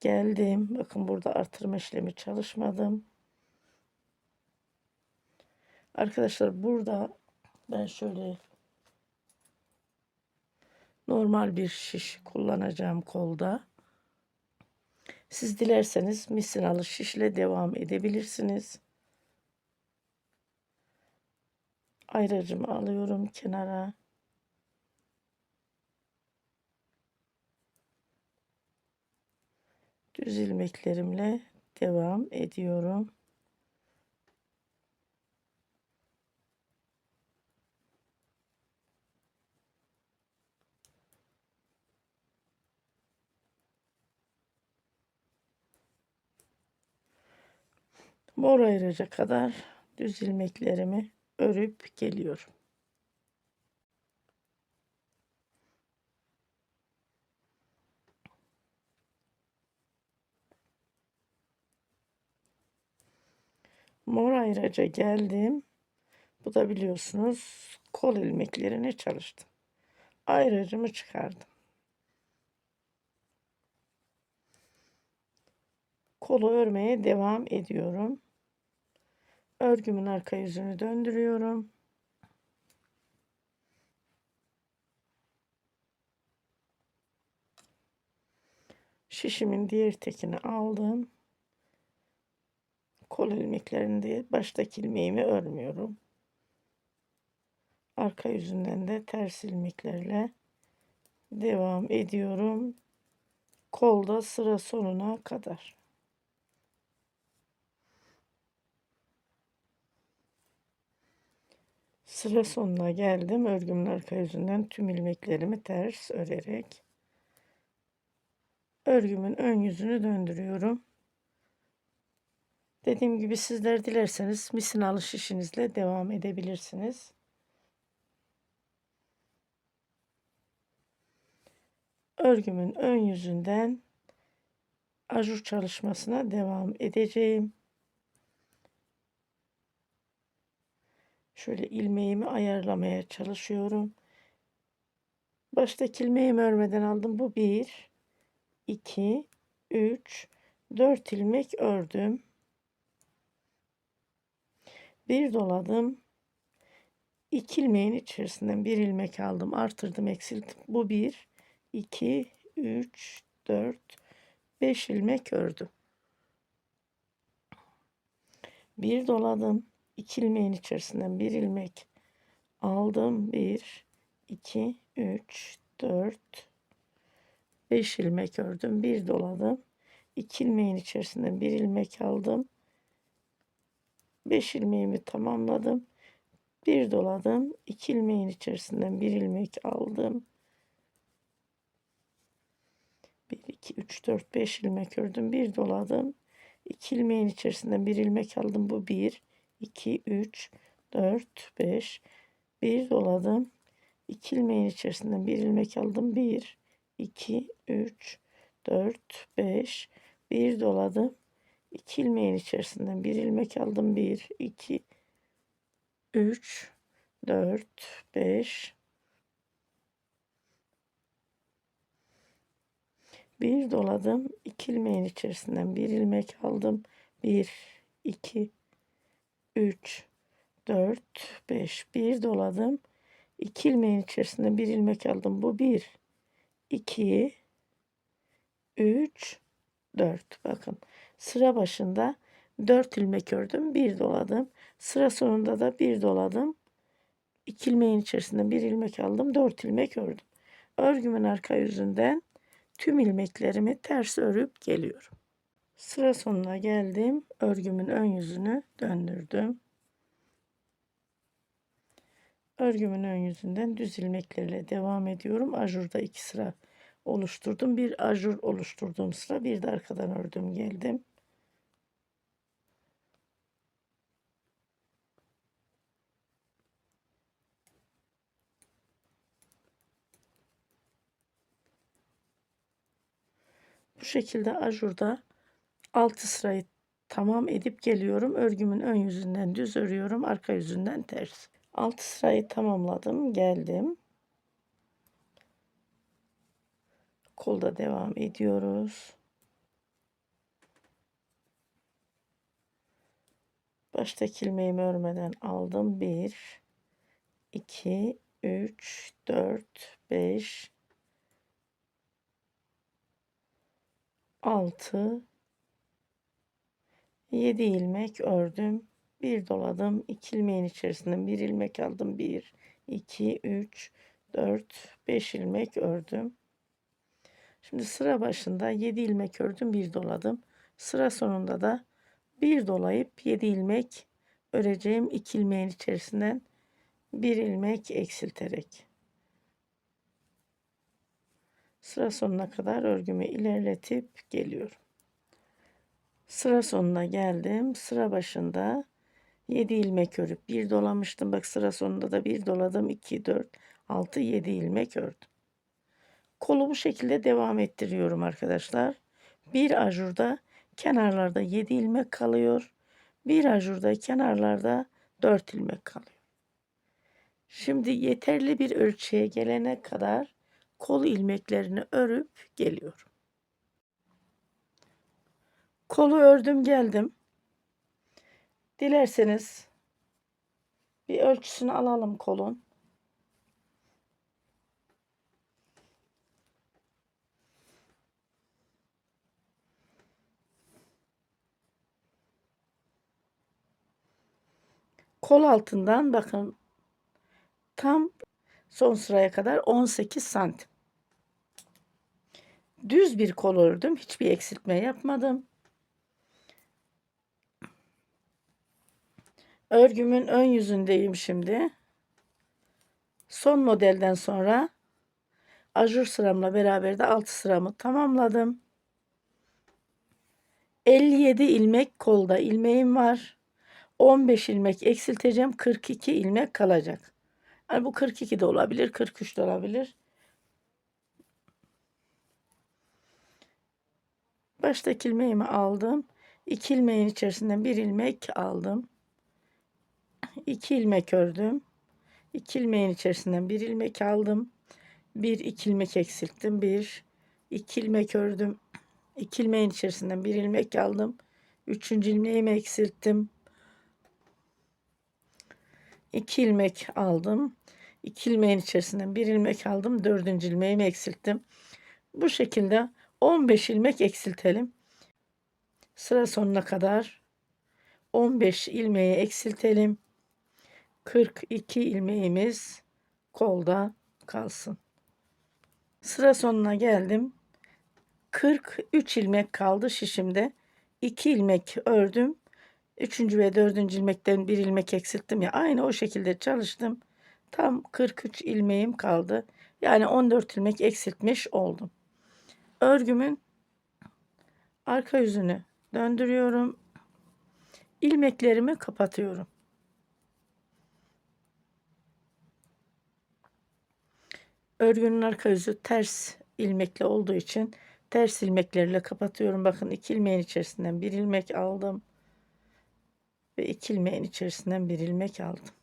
geldim. Bakın burada artırma işlemi çalışmadım. Arkadaşlar burada ben şöyle normal bir şiş kullanacağım kolda. Siz dilerseniz misinalı şişle devam edebilirsiniz. Ayracımı alıyorum kenara. Düz ilmeklerimle devam ediyorum. Mor ayraca kadar düz ilmeklerimi örüp geliyorum. Mor ayraca geldim. Bu da biliyorsunuz kol ilmeklerini çalıştım. Ayracımı çıkardım. Kolu örmeye devam ediyorum. Örgümün arka yüzünü döndürüyorum. Şişimin diğer tekini aldım. Kol ilmeklerinde baştaki ilmeğimi örmüyorum. Arka yüzünden de ters ilmeklerle devam ediyorum. Kolda sıra sonuna kadar. Sıra sonuna geldim. Örgümün arka yüzünden tüm ilmeklerimi ters örerek örgümün ön yüzünü döndürüyorum. Dediğim gibi sizler dilerseniz misinalı şişinizle devam edebilirsiniz. Örgümün ön yüzünden ajur çalışmasına devam edeceğim. Şöyle ilmeğimi ayarlamaya çalışıyorum. Baştaki ilmeğimi örmeden aldım. Bu 1, 2, 3, 4 ilmek ördüm. Bir doladım. 2 ilmeğin içerisinden bir ilmek aldım. Artırdım, eksilttim. Bu 1, 2, 3, 4, 5 ilmek ördüm. Bir doladım. 2 ilmeğin içerisinden bir ilmek aldım. 1, 2, 3, 4, 5 ilmek ördüm. Bir doladım. 2 ilmeğin içerisinden bir ilmek aldım. 5 ilmeğimi tamamladım. Bir doladım. 2 ilmeğin içerisinden bir ilmek aldım. 1, 2, 3, 4, 5 ilmek ördüm. Bir doladım. 2 ilmeğin içerisinden bir ilmek aldım. Bu 1, 2, 3, 4, 5. Bir doladım. 2 ilmeğin içerisinden bir ilmek aldım. 1, 2, 3, 4, 5. Bir doladım. 2 ilmeğin içerisinden bir ilmek aldım. 1, 2, 3, 4, 5. Bir doladım. 2 ilmeğin içerisinden bir ilmek aldım. 1, 2, 3, 4, 5. Bir doladım. 2 ilmeğin içerisinde bir ilmek aldım. Bu 1, 2, 3, 4. Bakın sıra başında 4 ilmek ördüm. Bir doladım. Sıra sonunda da bir doladım. 2 ilmeğin içerisinde bir ilmek aldım. 4 ilmek ördüm. Örgümün arka yüzünden tüm ilmeklerimi ters örüp geliyorum. Sıra sonuna geldim. Örgümün ön yüzünü döndürdüm. Örgümün ön yüzünden düz ilmeklerle devam ediyorum. Ajurda 2 sıra oluşturdum. Bir ajur oluşturduğum sıra, bir de arkadan ördüm geldim. Bu şekilde ajurda 6 sırayı tamam edip geliyorum. Örgümün ön yüzünden düz örüyorum. Arka yüzünden ters. 6 sırayı tamamladım. Geldim. Kolda devam ediyoruz. Baştaki ilmeğimi örmeden aldım. 1, 2, 3, 4, 5, 6, 7 ilmek ördüm. Bir doladım. 2 ilmeğin içerisinden bir ilmek aldım. 1, 2, 3, 4, 5 ilmek ördüm. Şimdi sıra başında 7 ilmek ördüm. Bir doladım. Sıra sonunda da bir dolayıp 7 ilmek öreceğim. 2 ilmeğin içerisinden bir ilmek eksilterek. Sıra sonuna kadar örgümü ilerletip geliyorum. Sıra sonuna geldim. Sıra başında 7 ilmek örüp bir dolamıştım. Bak sıra sonunda da bir doladım. 2, 4, 6, 7 ilmek ördüm. Kolu bu şekilde devam ettiriyorum arkadaşlar. Bir ajurda kenarlarda 7 ilmek kalıyor. Bir ajurda kenarlarda 4 ilmek kalıyor. Şimdi yeterli bir ölçüye gelene kadar kol ilmeklerini örüp geliyorum. Kolu ördüm geldim. Dilerseniz bir ölçüsünü alalım kolun. Kol altından bakın tam son sıraya kadar 18 santim. Düz bir kol ördüm. Hiçbir eksiltme yapmadım. Örgümün ön yüzündeyim şimdi. Son modelden sonra ajur sıramla beraber de 6 sıramı tamamladım. 57 ilmek kolda ilmeğim var. 15 ilmek eksilteceğim. 42 ilmek kalacak. Yani bu 42 de olabilir, 43 de olabilir. Baştaki ilmeğimi aldım. 2 ilmeğin içerisinden bir ilmek aldım. 2 ilmek ördüm. 2 ilmeğin içerisinden bir ilmek aldım. 1 2 ilmek eksilttim. 1 2 ilmek ördüm. 2 ilmeğin içerisinden bir ilmek aldım. 3. ilmeğimi eksilttim. 2 ilmek aldım. 2 ilmeğin içerisinden bir ilmek aldım. 4. ilmeğimi eksilttim. Bu şekilde 15 ilmek eksiltelim. Sıra sonuna kadar 15 ilmeği eksiltelim. 42 ilmeğimiz kolda kalsın. Sıra sonuna geldim. 43 ilmek kaldı şişimde. 2 ilmek ördüm. 3. ve 4. ilmekten bir ilmek eksilttim ya. Aynı o şekilde çalıştım. Tam 43 ilmeğim kaldı. Yani 14 ilmek eksiltmiş oldum. Örgümün arka yüzünü döndürüyorum. İlmeklerimi kapatıyorum. Örgünün arka yüzü ters ilmekle olduğu için ters ilmeklerle kapatıyorum. Bakın 2 ilmeğin içerisinden bir ilmek aldım ve 2 ilmeğin içerisinden bir ilmek aldım.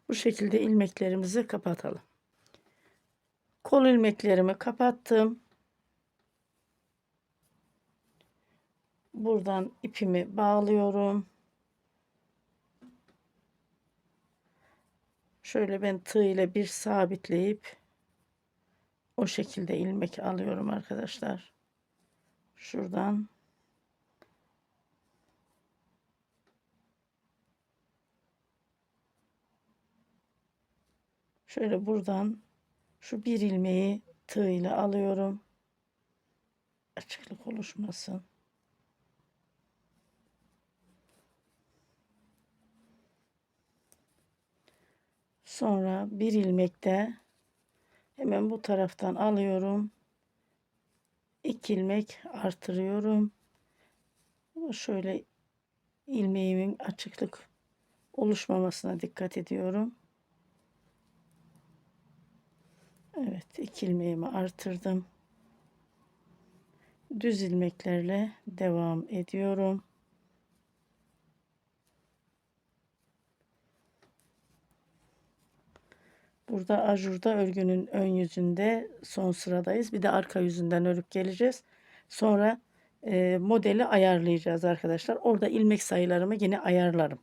Bu şekilde ilmeklerimizi kapatalım. Kol ilmeklerimi kapattım. Buradan ipimi bağlıyorum. Şöyle ben tığ ile bir sabitleyip o şekilde ilmek alıyorum arkadaşlar. Şuradan şöyle buradan şu bir ilmeği tığ ile alıyorum. Açıklık oluşmasın. Sonra bir ilmek de hemen bu taraftan alıyorum. 2 ilmek artırıyorum. Şöyle ilmeğimin açıklık oluşmamasına dikkat ediyorum. Evet, 2 ilmeğimi artırdım. Düz ilmeklerle devam ediyorum. Burada ajurda örgünün ön yüzünde son sıradayız. Bir de arka yüzünden örüp geleceğiz. Sonra modeli ayarlayacağız arkadaşlar. Orada ilmek sayılarımı yine ayarlarım.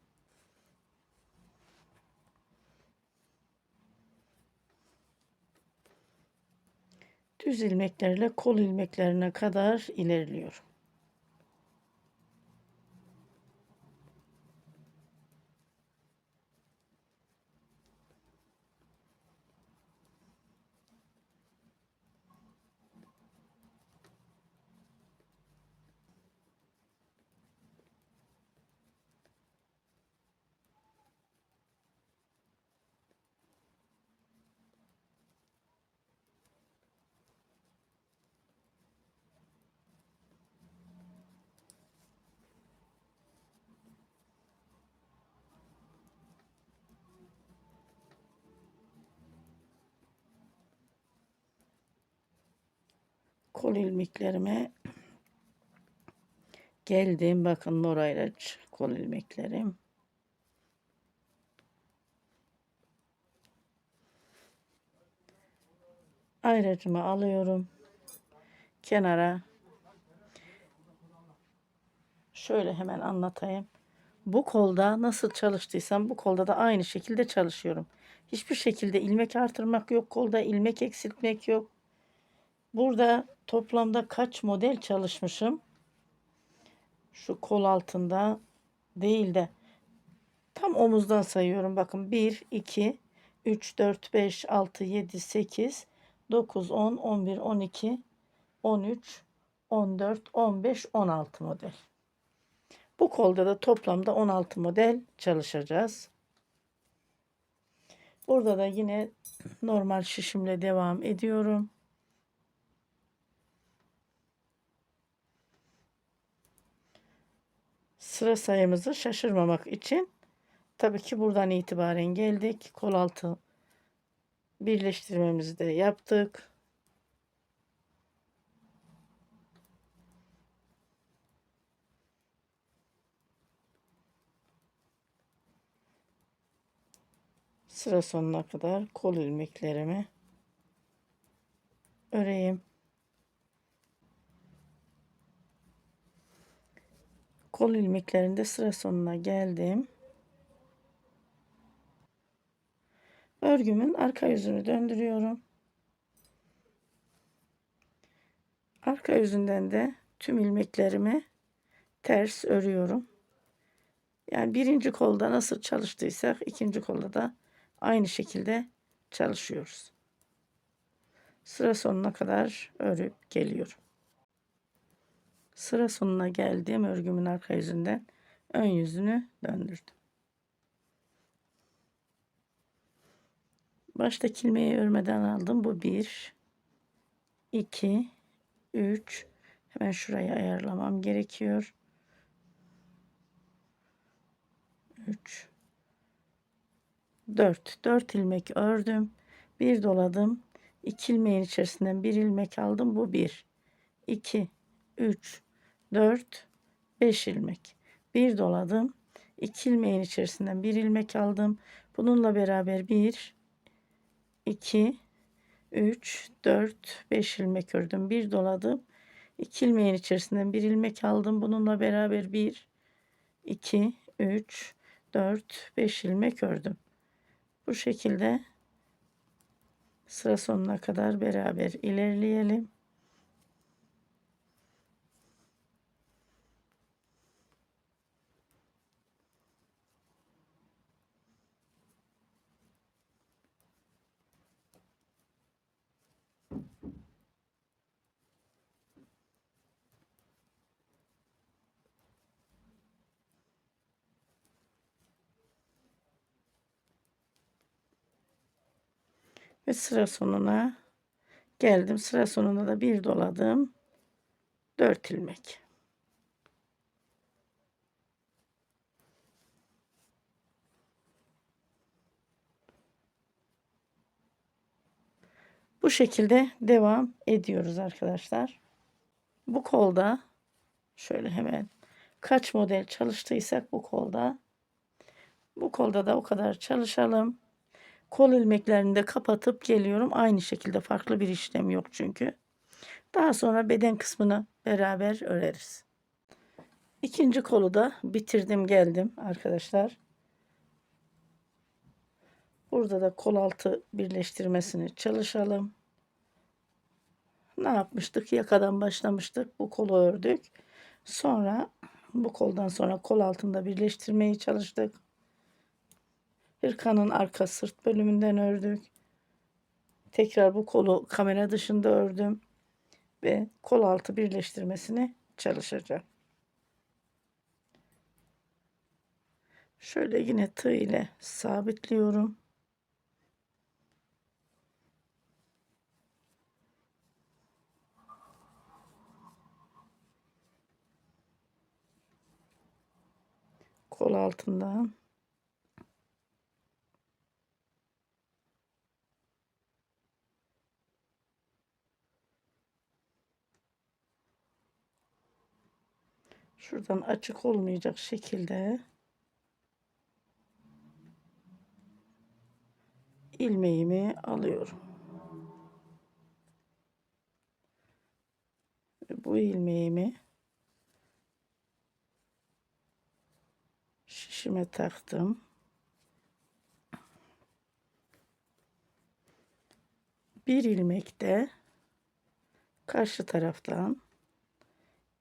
Düz ilmeklerle kol ilmeklerine kadar ilerliyorum. Kol ilmeklerime geldim. Bakın Noraylaç kol ilmeklerim. Ayracımı alıyorum. Kenara. Şöyle hemen anlatayım. Bu kolda nasıl çalıştıysam bu kolda da aynı şekilde çalışıyorum. Hiçbir şekilde ilmek artırmak yok kolda, ilmek eksiltmek yok. Burada toplamda kaç model çalışmışım? Şu kol altında değil de tam omuzdan sayıyorum. Bakın 1, 2, 3, 4, 5, 6, 7, 8, 9, 10, 11, 12, 13, 14, 15, 16 model. Bu kolda da toplamda 16 model çalışacağız. Burada da yine normal şişimle devam ediyorum. Sıra sayımızı şaşırmamak için tabii ki buradan itibaren geldik. Kol altı birleştirmemizi de yaptık. Sıra sonuna kadar kol ilmeklerimi öreyim. Kol ilmeklerinde sıra sonuna geldim. Örgümün arka yüzünü döndürüyorum. Arka yüzünden de tüm ilmeklerimi ters örüyorum. Yani birinci kolda nasıl çalıştıysak ikinci kolda da aynı şekilde çalışıyoruz. Sıra sonuna kadar örüp geliyorum. Sıra sonuna geldim. Örgümün arka yüzünden ön yüzünü döndürdüm. Baştaki ilmeği örmeden aldım. Bu 1, 2, 3. Hemen şurayı ayarlamam gerekiyor. 3, 4. 4 ilmek ördüm. Bir doladım. 2 ilmeğin içerisinden bir ilmek aldım. Bu 1, 2, 3, 4, 5 ilmek. Bir doladım. 2 ilmeğin içerisinden bir ilmek aldım. Bununla beraber 1, 2, 3, 4, 5 ilmek ördüm. Bir doladım. 2 ilmeğin içerisinden bir ilmek aldım. Bununla beraber 1, 2, 3, 4, 5 ilmek ördüm. Bu şekilde sıra sonuna kadar beraber ilerleyelim. Ve sıra sonuna geldim. Sıra sonunda da bir doladım. 4 ilmek. Bu şekilde devam ediyoruz arkadaşlar. Bu kolda şöyle hemen kaç model çalıştıysak bu kolda da o kadar çalışalım. Kol ilmeklerini de kapatıp geliyorum. Aynı şekilde farklı bir işlem yok çünkü. Daha sonra beden kısmını beraber öreriz. İkinci kolu da bitirdim geldim arkadaşlar. Burada da kol altı birleştirmesini çalışalım. Ne yapmıştık? Yakadan başlamıştık. Bu kolu ördük. Sonra bu koldan sonra kol altında birleştirmeyi çalıştık. Hırkanın arka sırt bölümünden ördük. Tekrar bu kolu kamera dışında ördüm ve kol altı birleştirmesini çalışacağım. Şöyle yine tığ ile sabitliyorum. Kol altından şuradan açık olmayacak şekilde ilmeğimi alıyorum. Bu ilmeğimi şişime taktım. Bir ilmek de karşı taraftan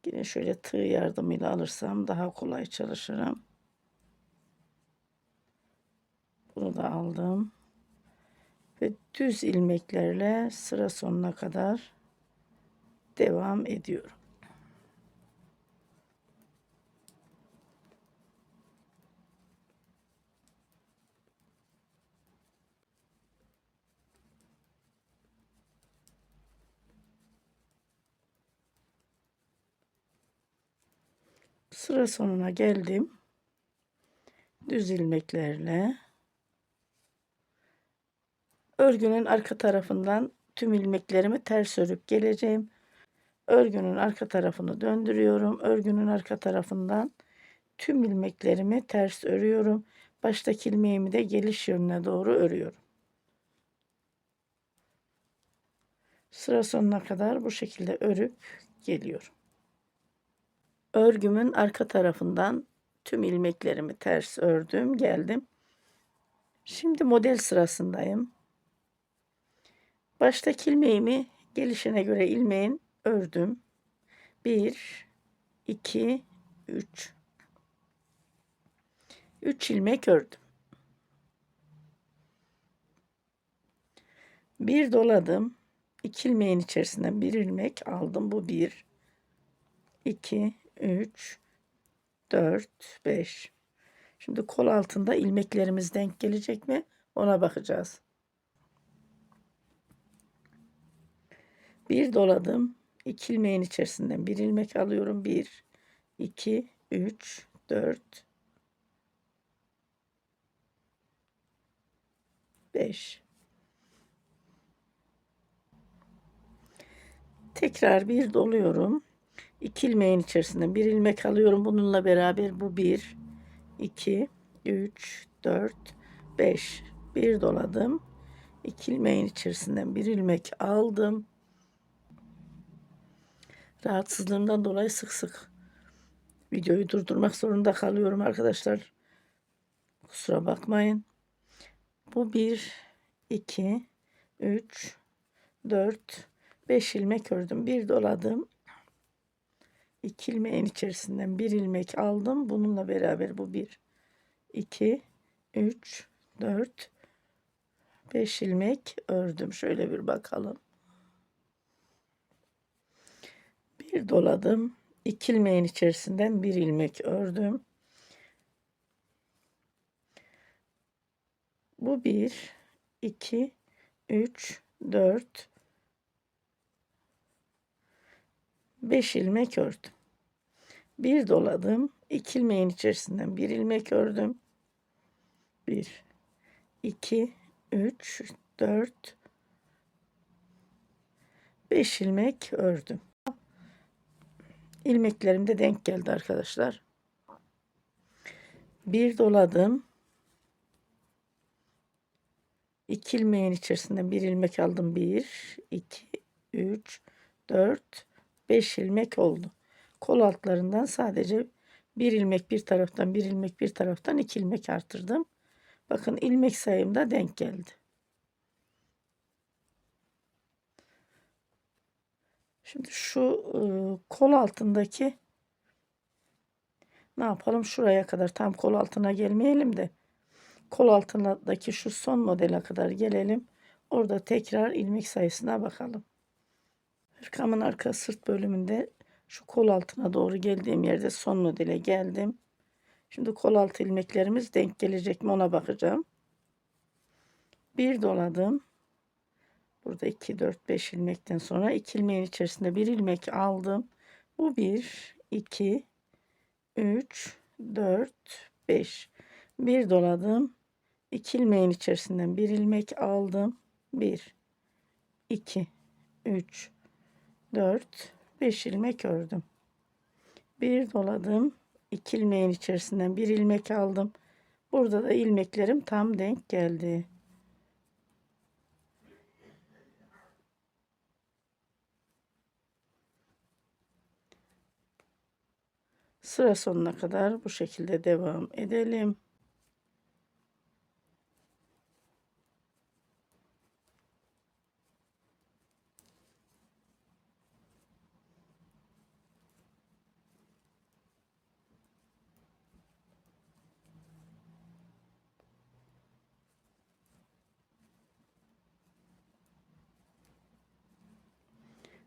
yine şöyle tığ yardımıyla alırsam daha kolay çalışırım. Bunu da aldım. Ve düz ilmeklerle sıra sonuna kadar devam ediyorum. Sıra sonuna geldim. Düz ilmeklerle örgünün arka tarafından tüm ilmeklerimi ters örüp geleceğim. Örgünün arka tarafını döndürüyorum. Örgünün arka tarafından tüm ilmeklerimi ters örüyorum. Baştaki ilmeğimi de geliş yönüne doğru örüyorum. Sıra sonuna kadar bu şekilde örüp geliyorum. Örgümün arka tarafından tüm ilmeklerimi ters ördüm, geldim. Şimdi model sırasındayım. Baştaki ilmeğimi gelişine göre ilmeğin ördüm. 1, 2, 3. 3 ilmek ördüm. Bir doladım. 2 ilmeğin içerisinden bir ilmek aldım. Bu 1, 2, 3, 4, 5. Şimdi kol altında ilmeklerimiz denk gelecek mi? Ona bakacağız. Bir doladım. 2 ilmeğin içerisinden bir ilmek alıyorum. 1, 2, 3, 4, 5. Tekrar bir doluyorum. 2 ilmeğin içerisinden bir ilmek alıyorum. Bununla beraber bu 1, 2, 3, 4, 5. Bir doladım. 2 ilmeğin içerisinden bir ilmek aldım. Rahatsızlığımdan dolayı sık sık videoyu durdurmak zorunda kalıyorum arkadaşlar. Kusura bakmayın. Bu 1, 2, 3, 4, 5 ilmek ördüm. Bir doladım. 2 ilmeğin içerisinden bir ilmek aldım. Bununla beraber bu 1, 2, 3, 4, 5 ilmek ördüm. Şöyle bir bakalım. Bir doladım. 2 ilmeğin içerisinden bir ilmek ördüm. Bu 1, 2, 3, 4, 5 ilmek ördüm. Bir doladım. 2 ilmeğin içerisinden bir ilmek ördüm. 1, 2, 3, 4, 5 ilmek ördüm. İlmeklerim de denk geldi arkadaşlar. Bir doladım. 2 ilmeğin içerisinden bir ilmek aldım. 1, 2, 3, 4, 5 ilmek oldu. Kol altlarından sadece bir ilmek bir taraftan, bir ilmek bir taraftan 2 ilmek artırdım. Bakın ilmek sayım da denk geldi. Şimdi şu kol altındaki ne yapalım? Şuraya kadar tam kol altına gelmeyelim de kol altındaki şu son modele kadar gelelim. Orada tekrar ilmek sayısına bakalım. Hırkamın arka sırt bölümünde şu kol altına doğru geldiğim yerde son modele geldim. Şimdi kol altı ilmeklerimiz denk gelecek mi ona bakacağım. Bir doladım. Burada 2, 4, 5 ilmekten sonra 2 ilmeğin içerisinde bir ilmek aldım. Bu 1, 2, 3, 4, 5. Bir doladım. 2 ilmeğin içerisinden bir ilmek aldım. 1, 2, 3, 4, 5 ilmek ördüm. Bir doladım. 2 ilmeğin içerisinden bir ilmek aldım. Burada da ilmeklerim tam denk geldi. Sıra sonuna kadar bu şekilde devam edelim.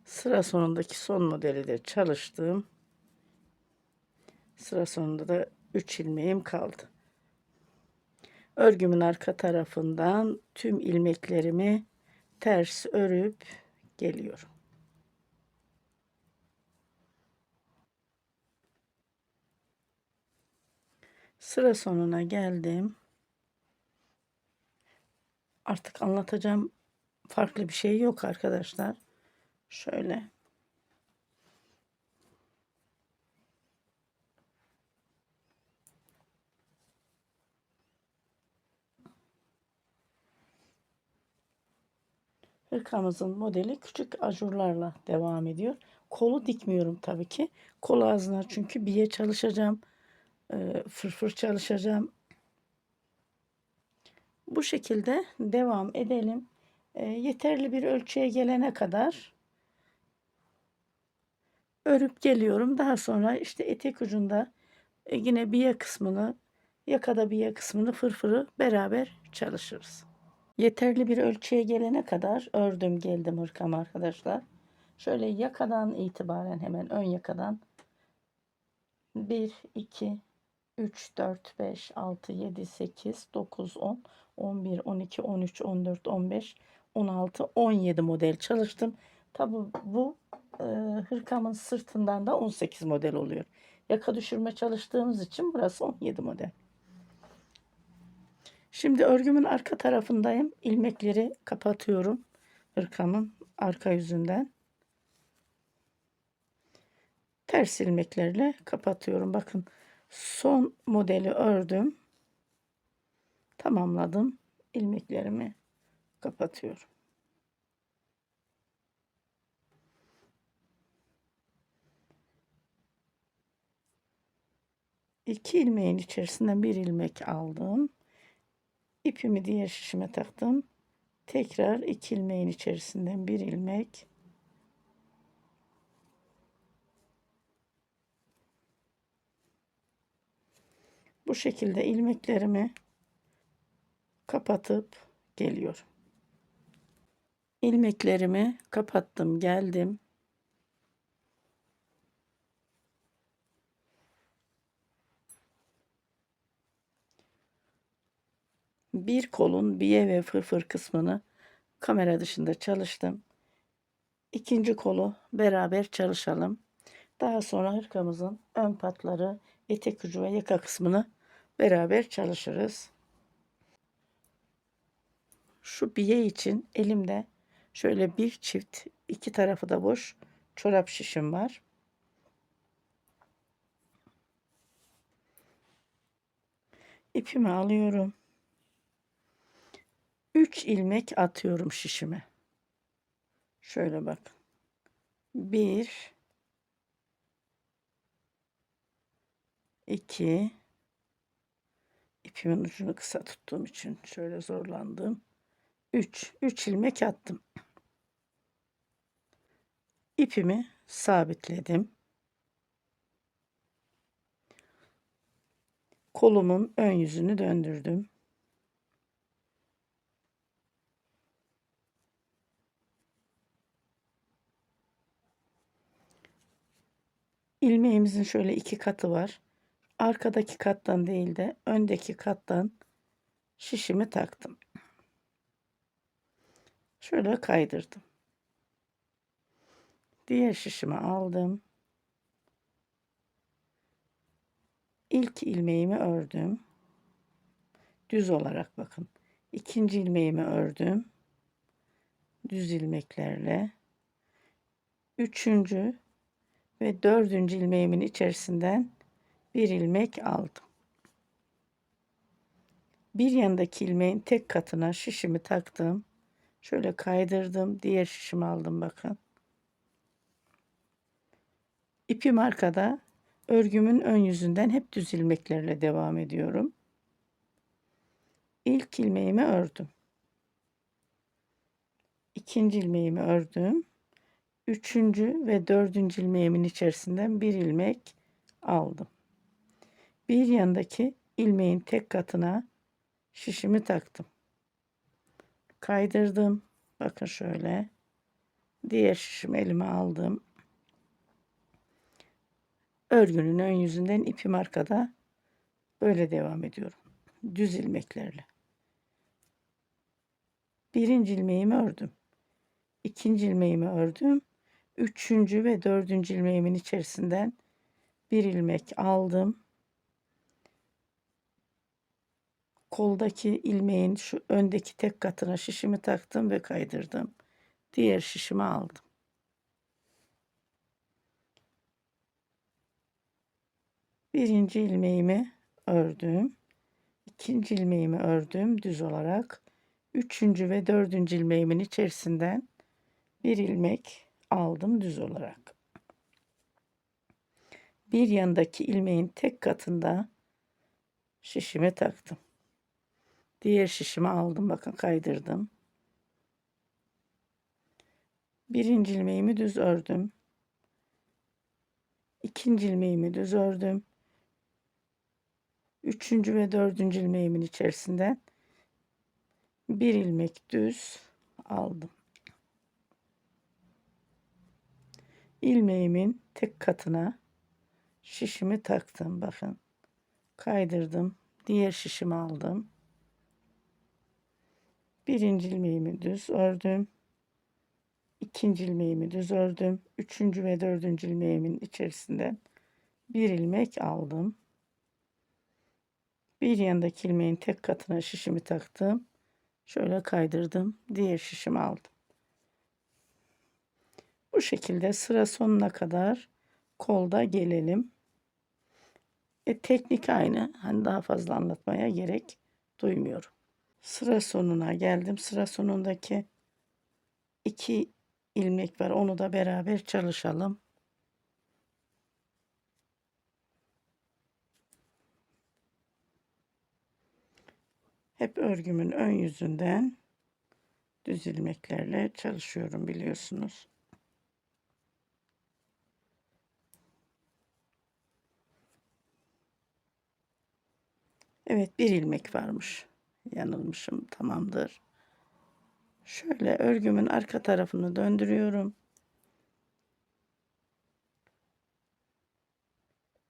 Sıra sonundaki son modeli de çalıştım. Sıra sonunda da 3 ilmeğim kaldı. Örgümün arka tarafından tüm ilmeklerimi ters örüp geliyorum. Sıra sonuna geldim. Artık anlatacağım farklı bir şey yok arkadaşlar. Şöyle. Hırkamızın modeli küçük ajurlarla devam ediyor. Kolu dikmiyorum tabii ki. Kol ağzına çünkü biye çalışacağım. Fırfır çalışacağım. Bu şekilde devam edelim. Yeterli bir ölçüye gelene kadar örüp geliyorum. Daha sonra işte etek ucunda yine biye kısmını, yakada biye kısmını, fırfırı beraber çalışırız. Yeterli bir ölçüye gelene kadar ördüm geldim hırkam arkadaşlar. Şöyle yakadan itibaren hemen ön yakadan 1, 2, 3, 4, 5, 6, 7, 8, 9, 10, 11, 12, 13, 14, 15, 16, 17 model çalıştım. Tabi bu hırkamın sırtından da 18 model oluyor. Yaka düşürme çalıştığımız için burası 17 model. Şimdi örgümün arka tarafındayım. İlmekleri kapatıyorum. Hırkamın arka yüzünden. Ters ilmeklerle kapatıyorum. Bakın Son modeli ördüm. Tamamladım. İlmeklerimi kapatıyorum. İki ilmeğin içerisinden bir ilmek aldım. İpimi diğer şişime taktım. Tekrar iki ilmeğin içerisinden bir ilmek. Bu şekilde ilmeklerimi kapatıp geliyorum. İlmeklerimi kapattım, geldim. Bir kolun biye ve fırfır kısmını kamera dışında çalıştım. İkinci kolu beraber çalışalım. Daha sonra hırkamızın ön patları, etek ucu ve yaka kısmını beraber çalışırız. Şu biye için elimde şöyle bir çift, iki tarafı da boş çorap şişim var. İpimi alıyorum. 3 ilmek atıyorum şişime. Şöyle bak. 1 2 ipimin ucunu kısa tuttuğum için şöyle zorlandım. 3 ilmek attım. İpimi sabitledim. Kolumun ön yüzünü döndürdüm. İlmeğimizin şöyle iki katı var. Arkadaki kattan değil de öndeki kattan şişimi taktım. Şöyle kaydırdım. Diğer şişimi aldım. İlk ilmeğimi ördüm. Düz olarak bakın. İkinci ilmeğimi ördüm. Düz ilmeklerle. Üçüncü ve dördüncü ilmeğimin içerisinden bir ilmek aldım. Bir yandaki ilmeğin tek katına şişimi taktım. Şöyle kaydırdım. Diğer şişimi aldım bakın. İpim arkada. Örgümün ön yüzünden hep düz ilmeklerle devam ediyorum. İlk ilmeğimi ördüm. İkinci ilmeğimi ördüm. Üçüncü ve dördüncü ilmeğimin içerisinden bir ilmek aldım. Bir yandaki ilmeğin tek katına şişimi taktım. Kaydırdım. Bakın şöyle. Diğer şişimi elime aldım. Örgünün ön yüzünden ipim arkada. Böyle devam ediyorum. Düz ilmeklerle. Birinci ilmeğimi ördüm. İkinci ilmeğimi ördüm. Üçüncü ve dördüncü ilmeğimin içerisinden bir ilmek aldım. Koldaki ilmeğin şu öndeki tek katına şişimi taktım ve kaydırdım. Diğer şişimi aldım. Birinci ilmeğimi ördüm. İkinci ilmeğimi ördüm düz olarak. Üçüncü ve dördüncü ilmeğimin içerisinden bir ilmek aldım düz olarak. Bir yandaki ilmeğin tek katında şişimi taktım. Diğer şişimi aldım. Bakın kaydırdım. Birinci ilmeğimi düz ördüm. İkinci ilmeğimi düz ördüm. Üçüncü ve dördüncü ilmeğimin içerisinden bir ilmek düz aldım. İlmeğimin tek katına şişimi taktım. Bakın kaydırdım. Diğer şişimi aldım. Birinci ilmeğimi düz ördüm. İkinci ilmeğimi düz ördüm. Üçüncü ve dördüncü ilmeğimin içerisinden bir ilmek aldım. Bir yandaki ilmeğin tek katına şişimi taktım. Şöyle kaydırdım. Diğer şişimi aldım. Bu şekilde sıra sonuna kadar kolda gelelim. Teknik aynı. Hani daha fazla anlatmaya gerek duymuyorum. Sıra sonuna geldim. Sıra sonundaki 2 ilmek var. Onu da beraber çalışalım. Hep örgümün ön yüzünden düz ilmeklerle çalışıyorum biliyorsunuz. Evet, bir ilmek varmış. Yanılmışım. Tamamdır. Şöyle örgümün arka tarafını döndürüyorum.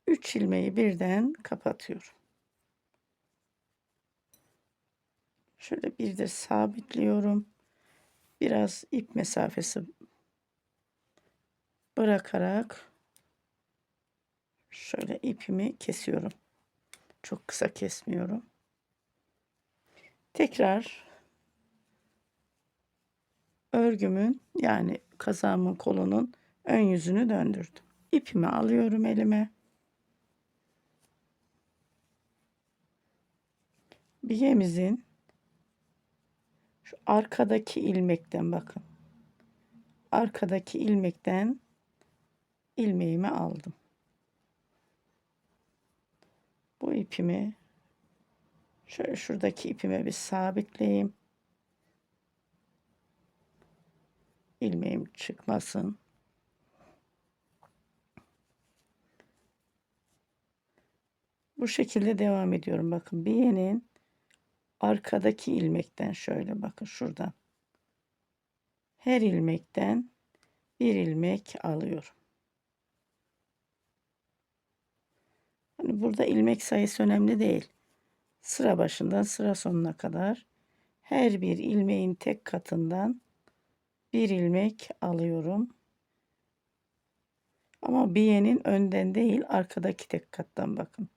3 ilmeği birden kapatıyorum. Şöyle bir de sabitliyorum. Biraz ip mesafesi bırakarak şöyle ipimi kesiyorum. Çok kısa kesmiyorum. Tekrar örgümün yani kazağımın kolunun ön yüzünü döndürdüm. İpimi alıyorum elime. Biyemizin şu arkadaki ilmekten bakın. Arkadaki ilmekten ilmeğimi aldım. Bu ipimi şöyle şuradaki ipime bir sabitleyeyim. İlmeğim çıkmasın. Bu şekilde devam ediyorum. Bakın biyenin arkadaki ilmekten şöyle bakın şuradan. Her ilmekten bir ilmek alıyorum. Hani burada ilmek sayısı önemli değil. Sıra başından sıra sonuna kadar her bir ilmeğin tek katından bir ilmek alıyorum. Ama biyenin önden değil arkadaki tek kattan bakın.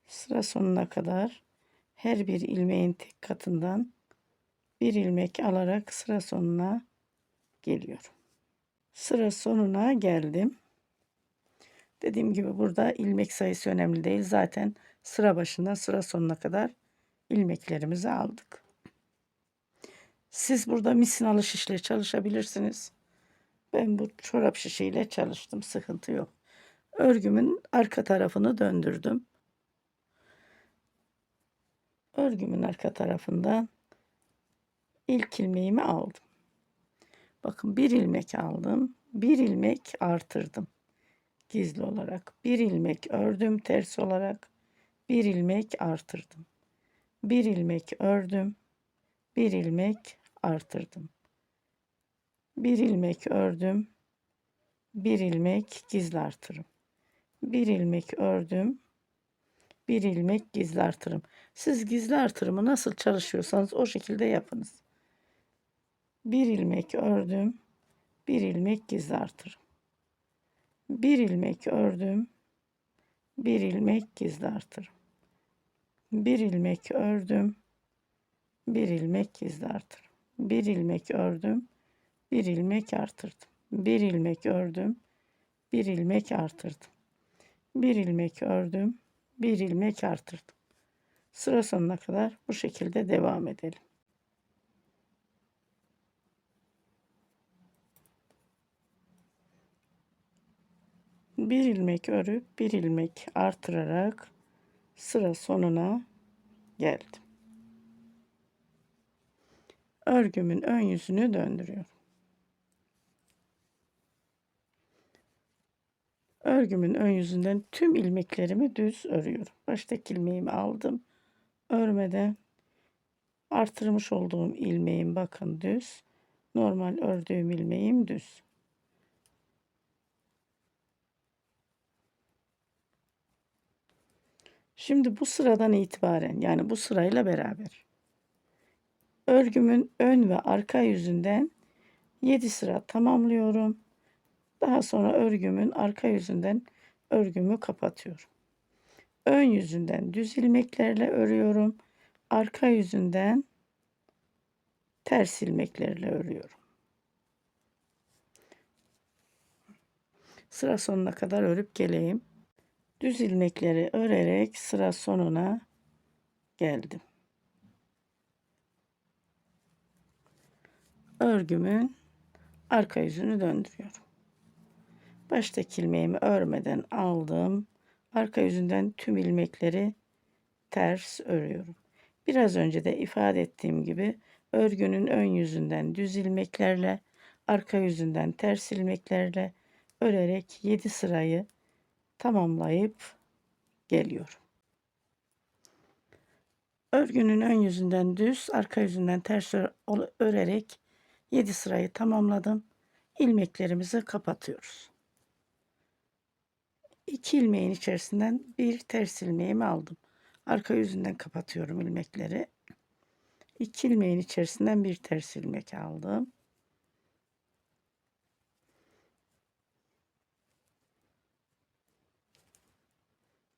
Sıra sonuna kadar her bir ilmeğin tek katından bir ilmek alarak sıra sonuna geliyorum. Sıra sonuna geldim. Dediğim gibi burada ilmek sayısı önemli değil. Zaten sıra başından sıra sonuna kadar ilmeklerimizi aldık. Siz burada misinalı şişle çalışabilirsiniz. Ben bu çorap şişiyle çalıştım. Sıkıntı yok. Örgümün arka tarafını döndürdüm. Örgümün arka tarafından ilk ilmeğimi aldım. Bakın bir ilmek aldım. Bir ilmek artırdım. Gizli olarak. Bir ilmek ördüm ters olarak. Bir ilmek artırdım. Bir ilmek ördüm. Bir ilmek artırdım. Bir ilmek ördüm. Bir ilmek gizli artırım. Bir ilmek ördüm. Bir ilmek gizli artırım. Siz gizli artırımı nasıl çalışıyorsanız o şekilde yapınız. Bir ilmek ördüm. Bir ilmek gizli artırım. Bir ilmek ördüm. Bir ilmek gizli artırım. Bir ilmek ördüm. Bir ilmek gizli artırım. Bir ilmek ördüm. Bir ilmek artırdım. Bir ilmek ördüm. Bir ilmek artırdım. Bir ilmek ördüm. Bir ilmek artırdım. Sıra sonuna kadar bu şekilde devam edelim. Bir ilmek örüp bir ilmek artırarak sıra sonuna geldim. Örgümün ön yüzünü döndürüyorum. Örgümün ön yüzünden tüm ilmeklerimi düz örüyorum. Baştaki ilmeğimi aldım. Örmeden artırmış olduğum ilmeğim bakın düz. Normal ördüğüm ilmeğim düz. Şimdi bu sıradan itibaren, yani bu sırayla beraber örgümün ön ve arka yüzünden 7 sıra tamamlıyorum. Daha sonra örgümün arka yüzünden örgümü kapatıyorum. Ön yüzünden düz ilmeklerle örüyorum. Arka yüzünden ters ilmeklerle örüyorum. Sıra sonuna kadar örüp geleyim. Düz ilmekleri örerek sıra sonuna geldim. Örgümün arka yüzünü döndürüyorum. Baştaki ilmeğimi örmeden aldım. Arka yüzünden tüm ilmekleri ters örüyorum. Biraz önce de ifade ettiğim gibi örgünün ön yüzünden düz ilmeklerle, arka yüzünden ters ilmeklerle örerek 7 sırayı tamamlayıp geliyorum. Örgünün ön yüzünden düz, arka yüzünden ters örerek 7 sırayı tamamladım. İlmeklerimizi kapatıyoruz. 2 ilmeğin içerisinden bir ters ilmeğimi aldım. Arka yüzünden kapatıyorum ilmekleri. 2 ilmeğin içerisinden bir ters ilmek aldım.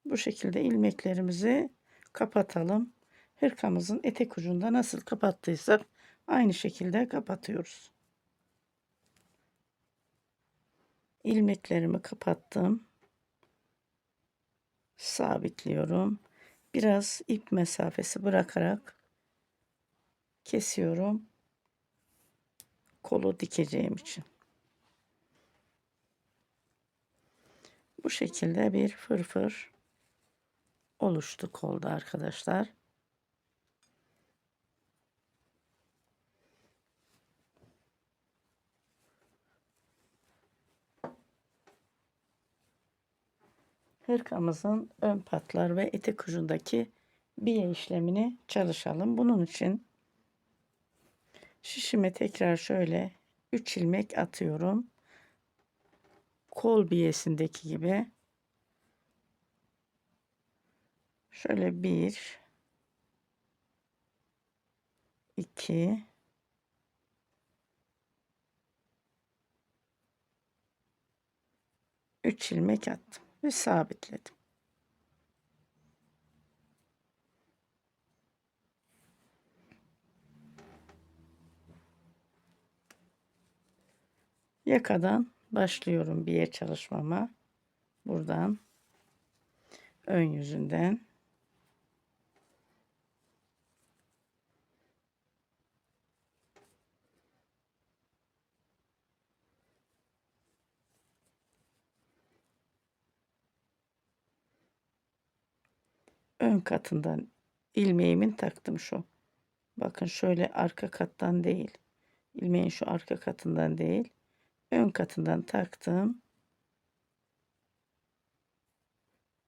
Bu şekilde ilmeklerimizi kapatalım. Hırkamızın etek ucunda nasıl kapattıysak aynı şekilde kapatıyoruz. İlmeklerimi kapattım. Sabitliyorum. Biraz ip mesafesi bırakarak kesiyorum. Kolu dikeceğim için. Bu şekilde bir fırfır oluştu kolda arkadaşlar. Hırkamızın ön patlar ve etek ucundaki biye işlemini çalışalım. Bunun için şişime tekrar şöyle 3 ilmek atıyorum. Kol biyesindeki gibi. Şöyle 1 2 3 ilmek attım ve sabitledim. Yakadan başlıyorum biye çalışmama. Buradan ön yüzünden ön katından ilmeğimin taktım şu. Bakın şöyle arka kattan değil. İlmeğin şu arka katından değil. Ön katından taktım.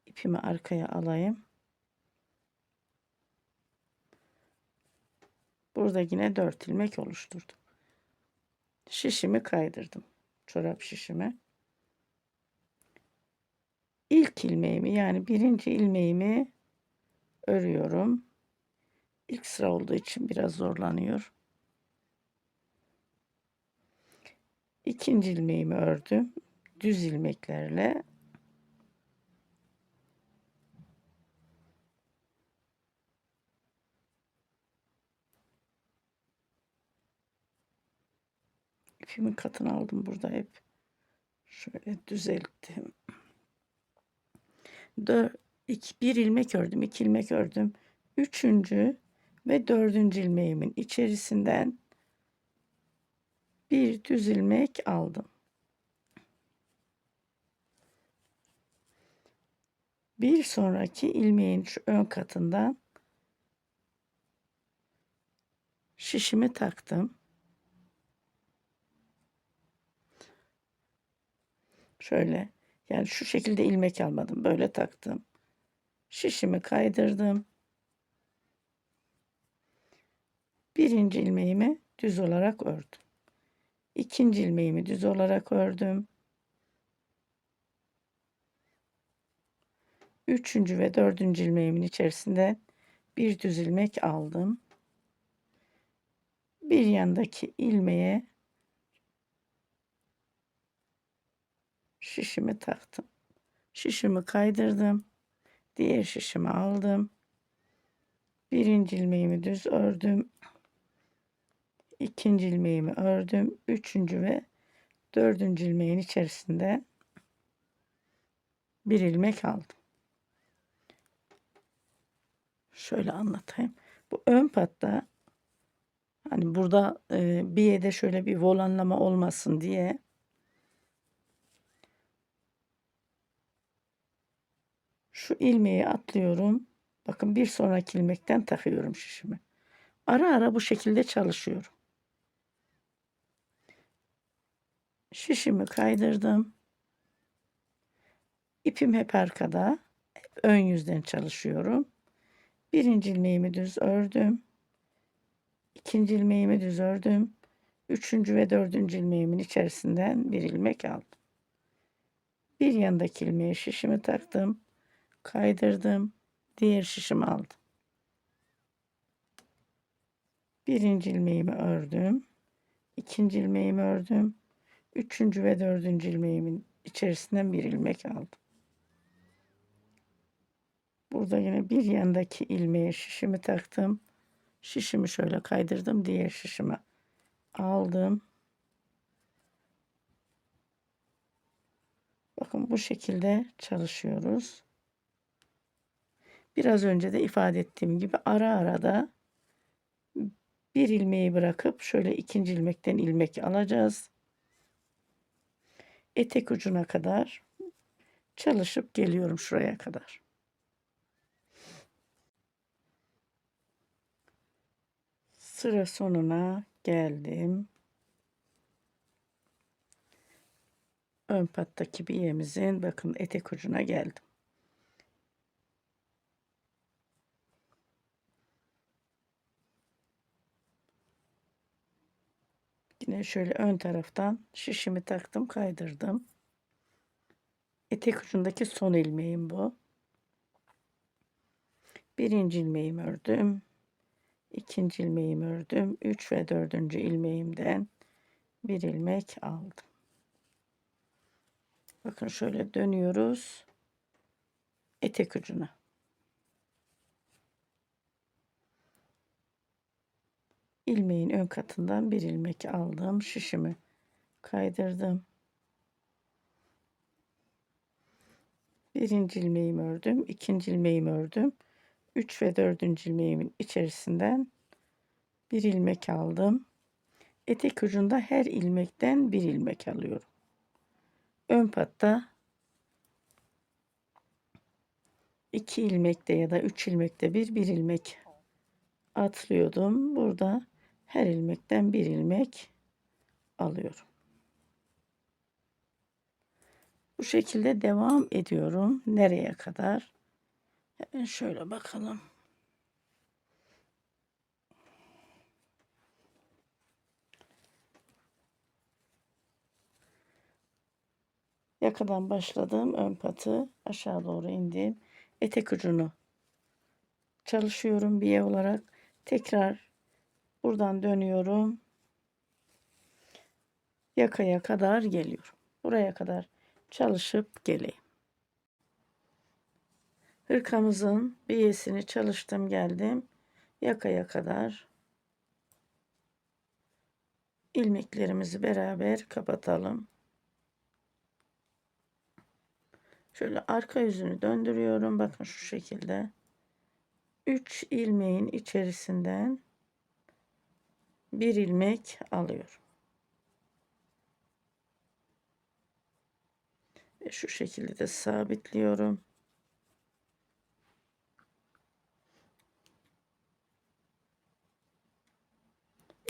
İpimi arkaya alayım. Burada yine 4 ilmek oluşturdum. Şişimi kaydırdım. Çorap şişimi. İlk ilmeğimi, yani birinci ilmeğimi örüyorum. İlk sıra olduğu için biraz zorlanıyor. İkinci ilmeğimi ördüm. Düz ilmeklerle. İpimin katını aldım burada hep. Şöyle düzelttim. Bir ilmek ördüm, 2 ilmek ördüm. Üçüncü ve dördüncü ilmeğimin içerisinden bir düz ilmek aldım. Bir sonraki ilmeğin şu ön katından şişimi taktım. Şöyle, yani şu şekilde ilmek almadım. Böyle taktım. Şişimi kaydırdım. Birinci ilmeğimi düz olarak ördüm. İkinci ilmeğimi düz olarak ördüm. Üçüncü ve dördüncü ilmeğimin içerisinde bir düz ilmek aldım. Bir yandaki ilmeğe şişimi taktım. Şişimi kaydırdım. Diğer şişimi aldım. Birinci ilmeğimi düz ördüm. İkinci ilmeğimi ördüm. Üçüncü ve dördüncü ilmeğin içerisinde bir ilmek aldım. Şöyle anlatayım. Bu ön patta hani burada bir yerde şöyle bir volanlama olmasın diye şu ilmeği atlıyorum. Bakın bir sonraki ilmekten takıyorum şişimi. Ara ara bu şekilde çalışıyorum. Şişimi kaydırdım. İpim hep arkada. Hep ön yüzden çalışıyorum. Birinci ilmeğimi düz ördüm. İkinci ilmeğimi düz ördüm. Üçüncü ve dördüncü ilmeğimin içerisinden bir ilmek aldım. Bir yandaki ilmeğe şişimi taktım. Kaydırdım. Diğer şişimi aldım. Birinci ilmeğimi ördüm. İkinci ilmeğimi ördüm. Üçüncü ve dördüncü ilmeğimin içerisinden bir ilmek aldım. Burada yine bir yandaki ilmeğe şişimi taktım. Şişimi şöyle kaydırdım. Diğer şişimi aldım. Bakın bu şekilde çalışıyoruz. Biraz önce de ifade ettiğim gibi ara ara da bir ilmeği bırakıp şöyle ikinci ilmekten ilmek alacağız. Etek ucuna kadar çalışıp geliyorum şuraya kadar. Sıra sonuna geldim. Ön pattaki biyemizin bakın etek ucuna geldim. Yine şöyle ön taraftan şişimi taktım, kaydırdım. Etek ucundaki son ilmeğim bu. Birinci ilmeğimi ördüm. İkinci ilmeğimi ördüm. Üç ve dördüncü ilmeğimden bir ilmek aldım. Bakın şöyle dönüyoruz. Etek ucuna. İlmeğin ön katından bir ilmek aldım. Şişimi kaydırdım. Birinci ilmeğimi ördüm. İkinci ilmeğimi ördüm. Üç ve dördüncü ilmeğimin içerisinden bir ilmek aldım. Etek ucunda her ilmekten bir ilmek alıyorum. Ön patta 2 ilmekte ya da 3 ilmekte bir ilmek atlıyordum. Burada her ilmekten bir ilmek alıyorum. Bu şekilde devam ediyorum. Nereye kadar? Hemen şöyle bakalım. Yakadan başladım. Ön patı aşağı doğru indim. Etek ucunu çalışıyorum biye olarak. Tekrar buradan dönüyorum. Yakaya kadar geliyorum. Buraya kadar çalışıp geleyim. Hırkamızın biyesini çalıştım geldim. Yakaya kadar ilmeklerimizi beraber kapatalım. Şöyle arka yüzünü döndürüyorum. Bakın şu şekilde. 3 ilmeğin içerisinden bir ilmek alıyorum. Ve şu şekilde de sabitliyorum.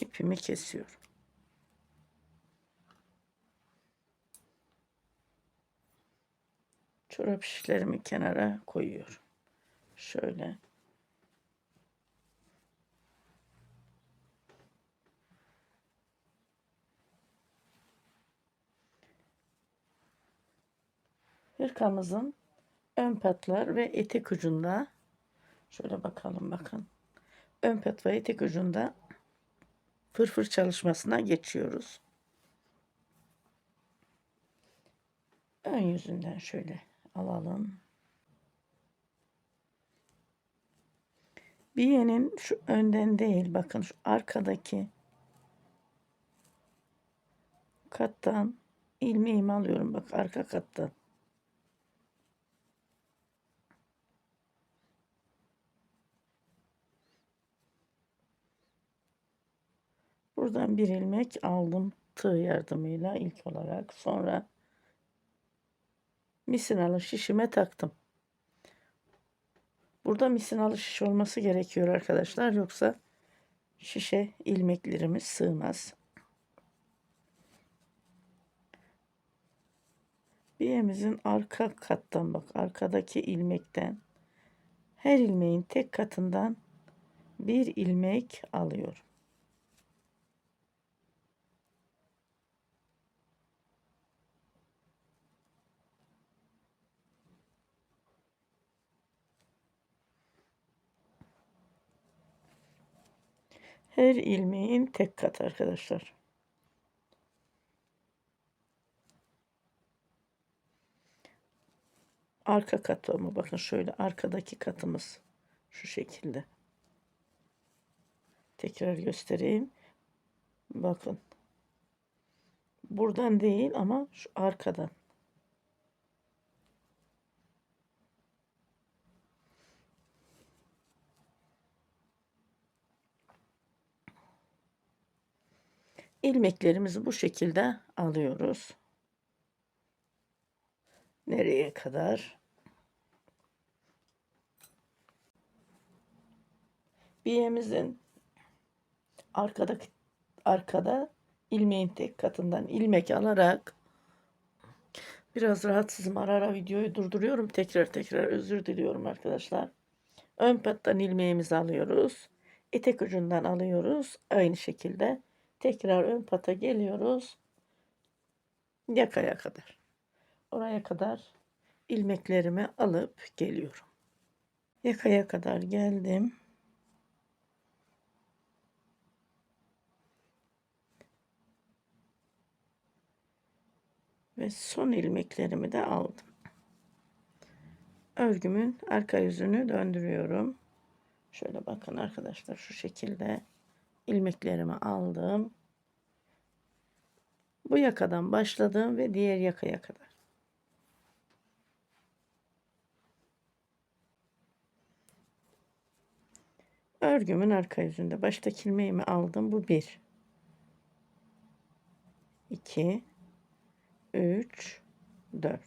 İpimi kesiyorum. Çorap şişlerimi kenara koyuyorum. Şöyle. Hırkamızın ön patlar ve etek ucunda şöyle bakalım bakın. Ön pat ve etek ucunda fırfır çalışmasına geçiyoruz. Ön yüzünden şöyle alalım. Biyenin şu önden değil, bakın şu arkadaki kattan ilmeğimi alıyorum, bak arka kattan. Buradan bir ilmek aldım tığ yardımıyla ilk olarak. Sonra misinalı şişime taktım. Burada misinalı şiş olması gerekiyor arkadaşlar. Yoksa şişe ilmeklerimiz sığmaz. Biyemizin arka kattan, bak arkadaki ilmekten, her ilmeğin tek katından bir ilmek alıyorum. Her ilmeğin tek kat arkadaşlar. Arka katı mı? Bakın şöyle arkadaki katımız şu şekilde. Tekrar göstereyim. Bakın. Buradan değil ama şu arkadan. İlmeklerimizi bu şekilde alıyoruz. Nereye kadar? Biyemizin arkada ilmeğin tek katından ilmek alarak, biraz rahatsızım, ara ara videoyu durduruyorum, tekrar özür diliyorum arkadaşlar. Ön pattan ilmeğimizi alıyoruz. Etek ucundan alıyoruz. Aynı şekilde tekrar ön pata geliyoruz. Yakaya kadar. Oraya kadar ilmeklerimi alıp geliyorum. Yakaya kadar geldim. Ve son ilmeklerimi de aldım. Örgümün arka yüzünü döndürüyorum. Şöyle bakın arkadaşlar, şu şekilde ilmeklerimi aldım. Bu yakadan başladım ve diğer yakaya kadar. Örgümün arka yüzünde baştaki ilmeğimi aldım. Bu 1, 2, 3, 4.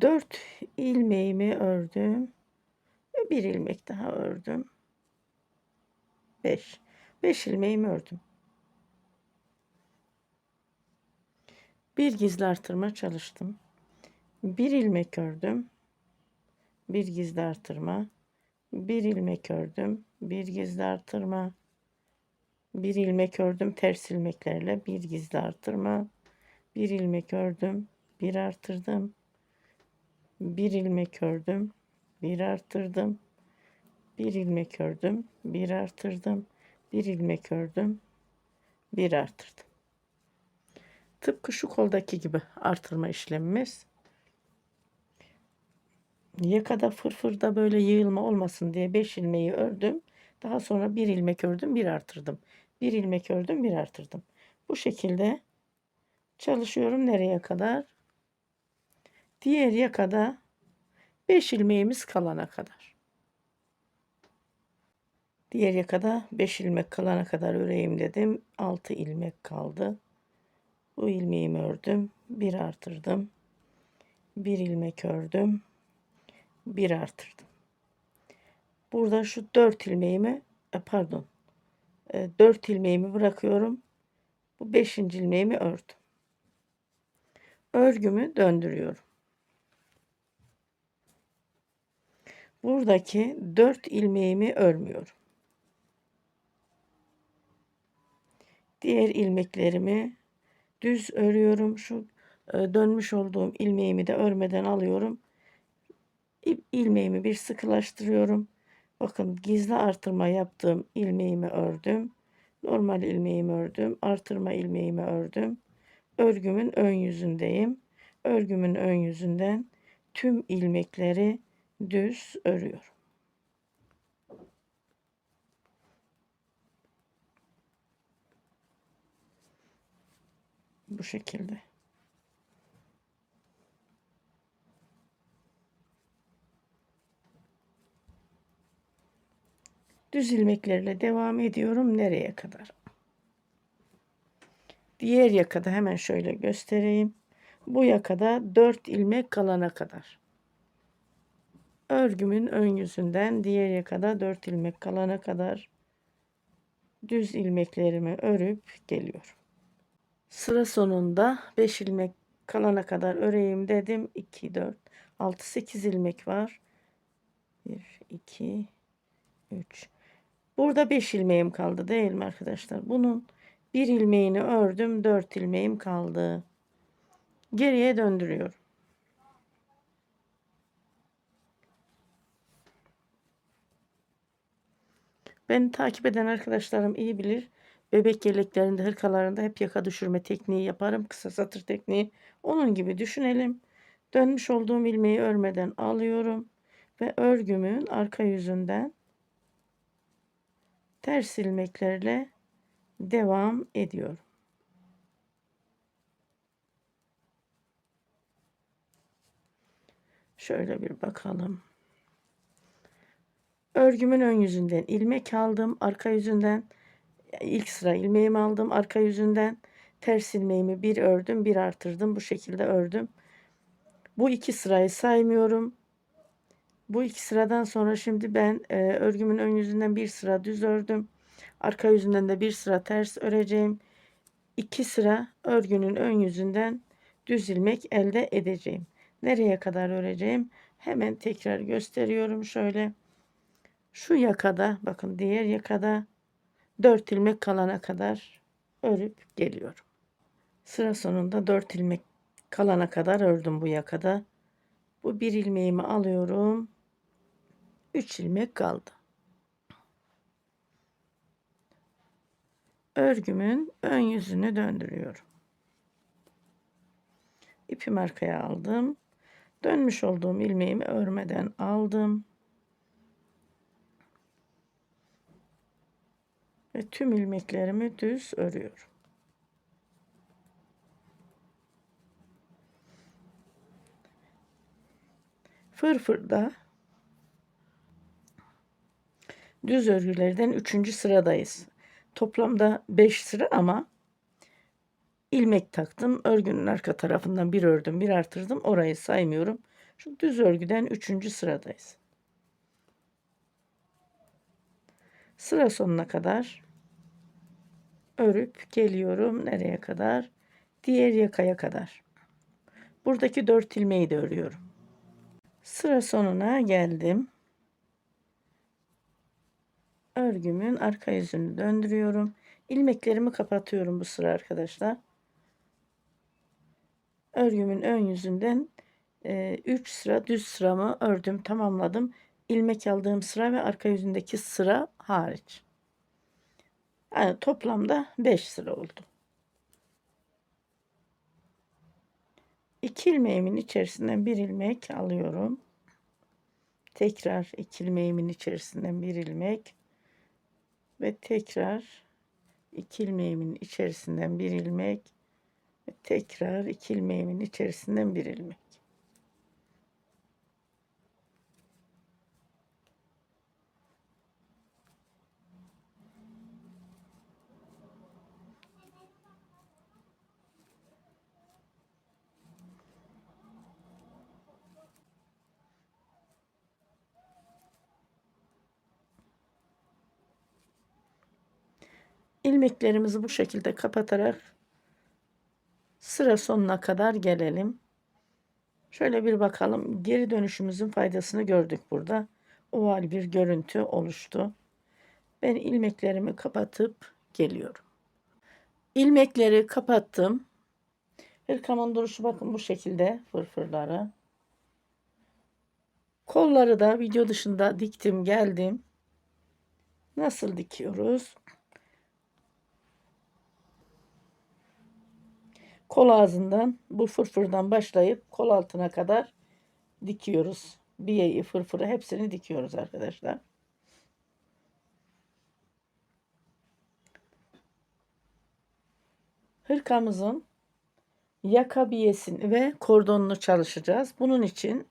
4 ilmeğimi ördüm. Ve bir ilmek daha ördüm. 5. 5 ilmeğimi ördüm. Bir gizli artırma çalıştım. Bir ilmek ördüm. Bir gizli artırma. Bir ilmek ördüm. Bir gizli artırma. Bir ilmek ördüm ters ilmeklerle. Bir gizli artırma. Bir ilmek ördüm. Bir artırdım. Bir ilmek ördüm. Bir artırdım. Bir ilmek ördüm. Bir artırdım. Bir ilmek ördüm. Bir artırdım. Tıpkı şu koldaki gibi artırma işlemimiz. Yakada fırfırda böyle yığılma olmasın diye 5 ilmeği ördüm. Daha sonra bir ilmek ördüm, bir artırdım. Bir ilmek ördüm, bir artırdım. Bu şekilde çalışıyorum nereye kadar? Diğer yakada 5 ilmeğimiz kalana kadar. Diğer yakada 5 ilmek kalana kadar öreyim dedim. 6 ilmek kaldı. Bu ilmeğimi ördüm, bir artırdım. Bir ilmek ördüm, bir artırdım. Burada şu 4 ilmeğimi pardon 4 ilmeğimi bırakıyorum. Bu 5. ilmeğimi ördüm. Örgümü döndürüyorum. Buradaki 4 ilmeğimi örmüyorum. Diğer ilmeklerimi düz örüyorum. Şu dönmüş olduğum ilmeğimi de örmeden alıyorum. İlmeğimi bir sıkılaştırıyorum. Bakın gizli artırma yaptığım ilmeğimi ördüm. Normal ilmeğimi ördüm. Artırma ilmeğimi ördüm. Örgümün ön yüzündeyim. Örgümün ön yüzünden tüm ilmekleri düz örüyorum. Bu şekilde. Düz ilmeklerle devam ediyorum. Nereye kadar? Diğer yakada hemen şöyle göstereyim. Bu yakada 4 ilmek kalana kadar. Örgümün ön yüzünden diğer yakada 4 ilmek kalana kadar düz ilmeklerimi örüp geliyorum. Sıra sonunda 5 ilmek kalana kadar öreyim dedim. 2, 4, 6, 8 ilmek var. 1, 2, 3. Burada 5 ilmeğim kaldı değil mi arkadaşlar? Bunun bir ilmeğini ördüm. 4 ilmeğim kaldı. Geriye döndürüyorum. Beni takip eden arkadaşlarım iyi bilir. Bebek yeleklerinde, hırkalarında hep yaka düşürme tekniği yaparım. Kısa satır tekniği. Onun gibi düşünelim. Dönmüş olduğum ilmeği örmeden alıyorum. Ve örgümün arka yüzünden ters ilmeklerle devam ediyorum. Şöyle bir bakalım. Örgümün ön yüzünden ilmek aldım. Arka yüzünden ilk sıra ilmeğimi aldım. Arka yüzünden ters ilmeğimi bir ördüm, bir artırdım. Bu şekilde ördüm. Bu iki sırayı saymıyorum. Bu iki sıradan sonra şimdi ben örgümün ön yüzünden bir sıra düz ördüm. Arka yüzünden de bir sıra ters öreceğim. 2 sıra örgünün ön yüzünden düz ilmek elde edeceğim. Nereye kadar öreceğim? Hemen tekrar gösteriyorum. Şöyle şu yakada, bakın diğer yakada 4 ilmek kalana kadar örüp geliyorum. Sıra sonunda 4 ilmek kalana kadar ördüm bu yakada. Bu bir ilmeğimi alıyorum. 3 ilmek kaldı. Örgümün ön yüzünü döndürüyorum. İpimi arkaya aldım. Dönmüş olduğum ilmeğimi örmeden aldım. Ve tüm ilmeklerimi düz örüyorum. Fırfırda düz örgülerden 3. sıradayız. Toplamda 5 sıra ama ilmek taktım. Örgünün arka tarafından bir ördüm, bir artırdım. Orayı saymıyorum. Şu düz örgüden 3. sıradayız. Sıra sonuna kadar örüp geliyorum. Nereye kadar? Diğer yakaya kadar. Buradaki 4 ilmeği de örüyorum. Sıra sonuna geldim. Örgümün arka yüzünü döndürüyorum. İlmeklerimi kapatıyorum bu sıra arkadaşlar. Örgümün ön yüzünden 3 sıra düz sıramı ördüm, tamamladım. İlmek aldığım sıra ve arka yüzündeki sıra hariç. Yani toplamda 5 sıra oldu. 2 ilmeğimin içerisinden bir ilmek alıyorum. Tekrar 2 ilmeğimin içerisinden bir ilmek ve tekrar 2 ilmeğimin içerisinden bir ilmek ve tekrar 2 ilmeğimin içerisinden bir ilmek. İlmeklerimizi bu şekilde kapatarak sıra sonuna kadar gelelim. Şöyle bir bakalım. Geri dönüşümüzün faydasını gördük burada. Oval bir görüntü oluştu. Ben ilmeklerimi kapatıp geliyorum. İlmekleri kapattım. Hırkamın duruşu bakın bu şekilde, fırfırları. Kolları da video dışında diktim geldim. Nasıl dikiyoruz? Kol ağzından bu fırfırdan başlayıp kol altına kadar dikiyoruz. Biyeyi, fırfırı hepsini dikiyoruz arkadaşlar. Hırkamızın yaka biyesini ve kordonunu çalışacağız. Bunun için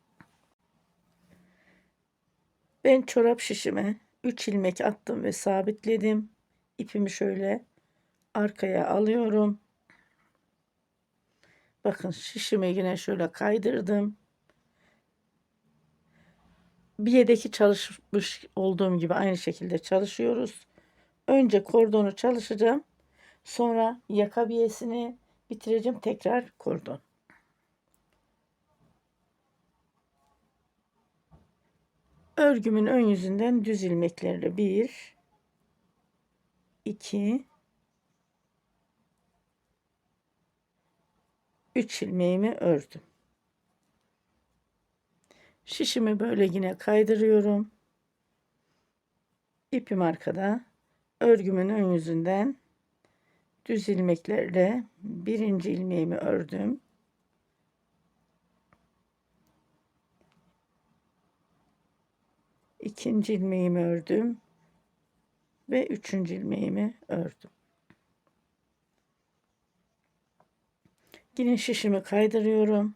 ben çorap şişime 3 ilmek attım ve sabitledim. İpimi şöyle arkaya alıyorum. Bakın şişimi yine şöyle kaydırdım. Biyedeki çalışmış olduğum gibi aynı şekilde çalışıyoruz. Önce kordonu çalışacağım. Sonra yaka biyesini bitireceğim. Tekrar kordon. Örgümün ön yüzünden düz ilmeklerle 1, 2, 3 ilmeğimi ördüm. Şişimi böyle yine kaydırıyorum. İpim arkada. Örgümün ön yüzünden düz ilmeklerle birinci ilmeğimi ördüm. İkinci ilmeğimi ördüm ve üçüncü ilmeğimi ördüm. Yine şişimi kaydırıyorum.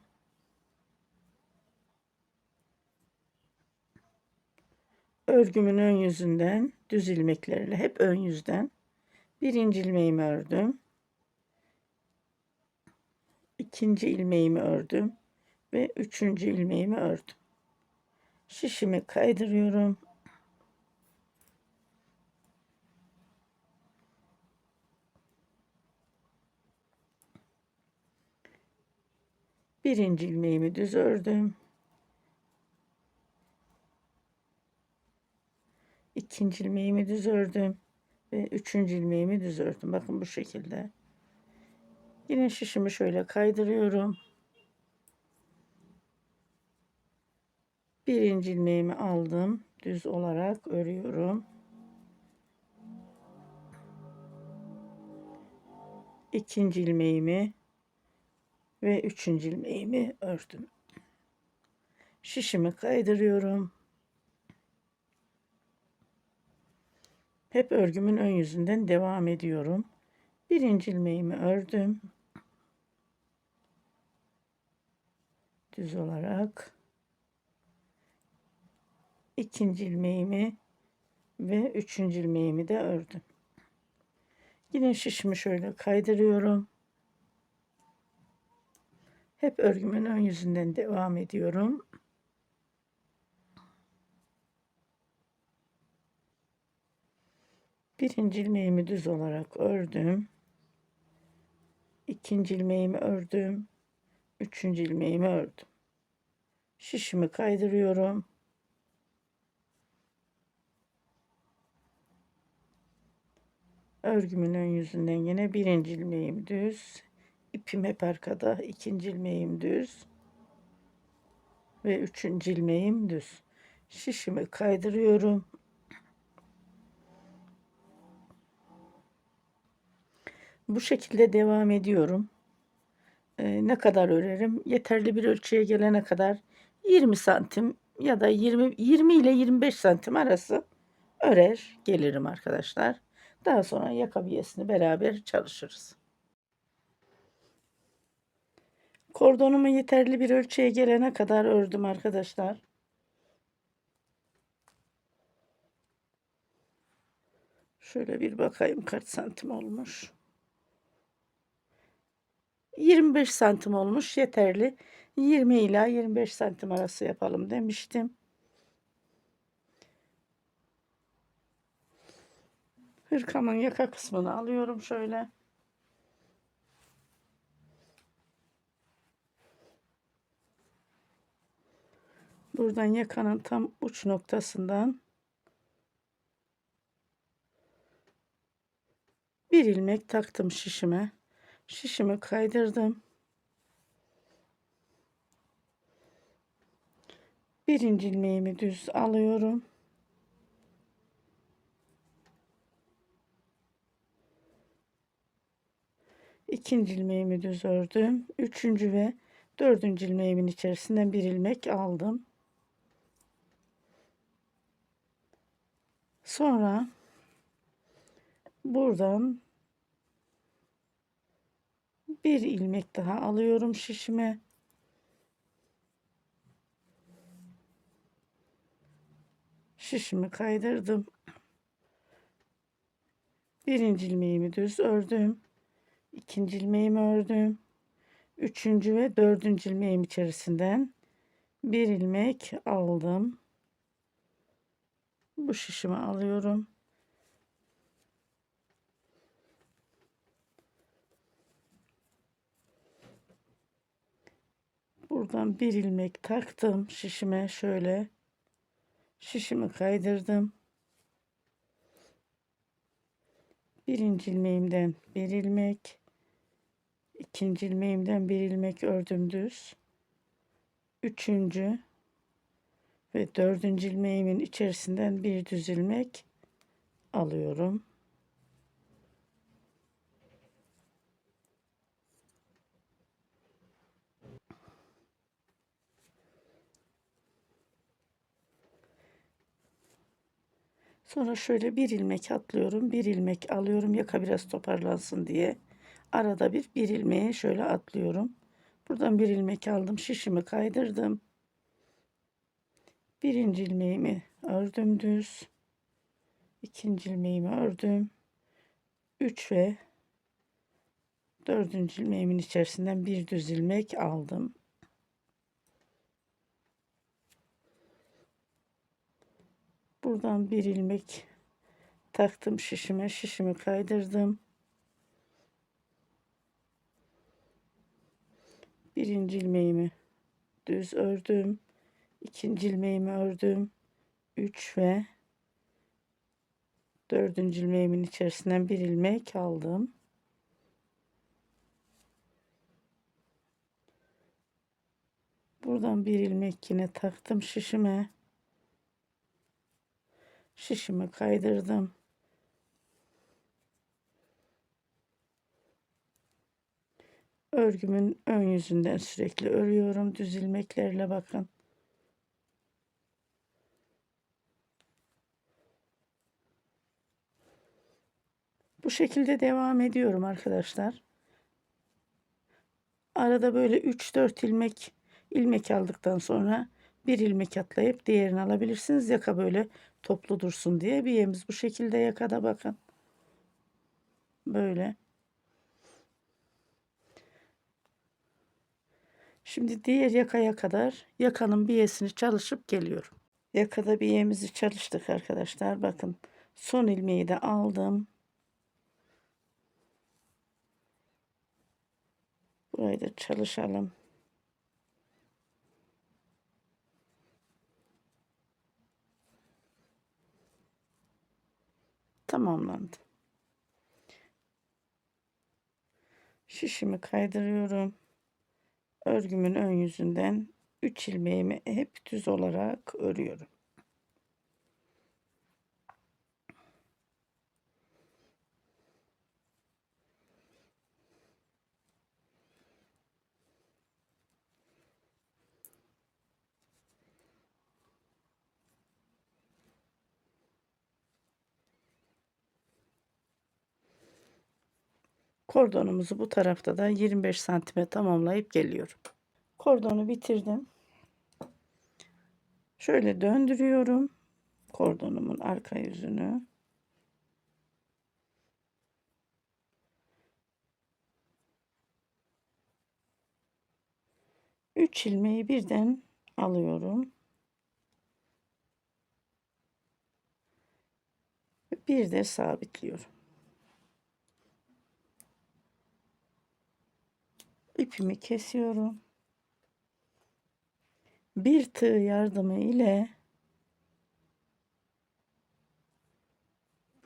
Örgümün ön yüzünden düz ilmeklerle hep ön yüzden birinci ilmeğimi ördüm. İkinci ilmeğimi ördüm ve üçüncü ilmeğimi ördüm. Şişimi kaydırıyorum. Birinci ilmeğimi düz ördüm. İkinci ilmeğimi düz ördüm ve üçüncü ilmeğimi düz ördüm. Bakın bu şekilde. Yine şişimi şöyle kaydırıyorum. Birinci ilmeğimi aldım. Düz olarak örüyorum. İkinci ilmeğimi ve üçüncü ilmeğimi ördüm. Şişimi kaydırıyorum. Hep örgümün ön yüzünden devam ediyorum. Birinci ilmeğimi ördüm. Düz olarak. İkinci ilmeğimi ve üçüncü ilmeğimi de ördüm. Yine şişimi şöyle kaydırıyorum. Hep örgümün ön yüzünden devam ediyorum. Birinci ilmeğimi düz olarak ördüm. İkinci ilmeğimi ördüm. Üçüncü ilmeğimi ördüm. Şişimi kaydırıyorum. Örgümün ön yüzünden yine birinci ilmeğim düz. İpim hep arkada. İkinci ilmeğim düz. Ve üçüncü ilmeğim düz. Şişimi kaydırıyorum. Bu şekilde devam ediyorum. Ne kadar örerim? Yeterli bir ölçüye gelene kadar 20 santim ya da 20 ile 25 santim arası örer gelirim arkadaşlar. Daha sonra yaka biyesini beraber çalışırız. Kordonumu yeterli bir ölçüye gelene kadar ördüm arkadaşlar. Şöyle bir bakayım kaç santim olmuş. 25 santim olmuş, yeterli. 20 ila 25 santim arası yapalım demiştim. Hırkamın yaka kısmını alıyorum şöyle. Buradan yakanın tam uç noktasından bir ilmek taktım şişime. Şişimi kaydırdım. Birinci ilmeğimi düz alıyorum. İkinci ilmeğimi düz ördüm. Üçüncü ve dördüncü ilmeğimin içerisinden bir ilmek aldım. Sonra buradan bir ilmek daha alıyorum şişime. Şişimi kaydırdım. Birinci ilmeğimi düz ördüm. İkinci ilmeğimi ördüm. Üçüncü ve dördüncü ilmeğim içerisinden bir ilmek aldım. Bu şişimi alıyorum. Buradan bir ilmek taktım şişime, şöyle şişimi kaydırdım. Birinci ilmeğimden bir ilmek, ikinci ilmeğimden bir ilmek ördüm düz. Üçüncü ve dördüncü ilmeğimin içerisinden bir düz ilmek alıyorum. Sonra şöyle bir ilmek atlıyorum, bir ilmek alıyorum, yaka biraz toparlansın diye. Arada bir ilmeği şöyle atlıyorum. Buradan bir ilmek aldım, şişimi kaydırdım. Birinci ilmeğimi ördüm düz. İkinci ilmeğimi ördüm. 3 ve dördüncü ilmeğimin içerisinden bir düz ilmek aldım. Buradan bir ilmek taktım şişime, şişimi kaydırdım. Birinci ilmeğimi düz ördüm. İkinci ilmeğimi ördüm. 3 ve dördüncü ilmeğimin içerisinden bir ilmek aldım. Buradan bir ilmek yine taktım şişime. Şişimi kaydırdım. Örgümün ön yüzünden sürekli örüyorum. Düz ilmeklerle bakın. Bu şekilde devam ediyorum arkadaşlar. Arada böyle 3-4 ilmek aldıktan sonra bir ilmek atlayıp diğerini alabilirsiniz. Yaka böyle toplu dursun diye. Biyemiz bu şekilde yakada bakın. Böyle. Şimdi diğer yakaya kadar yakanın biyesini çalışıp geliyorum. Yakada biyemizi çalıştık arkadaşlar. Bakın son ilmeği de aldım. Burayı da çalışalım. Tamamlandı. Şişimi kaydırıyorum. Örgümün ön yüzünden 3 ilmeğimi hep düz olarak örüyorum. Kordonumuzu bu tarafta da 25 santime tamamlayıp geliyorum. Kordonu bitirdim. Şöyle döndürüyorum kordonumun arka yüzünü. Üç ilmeği birden alıyorum. Bir de sabitliyorum. İpimi kesiyorum. Bir tığ yardımı ile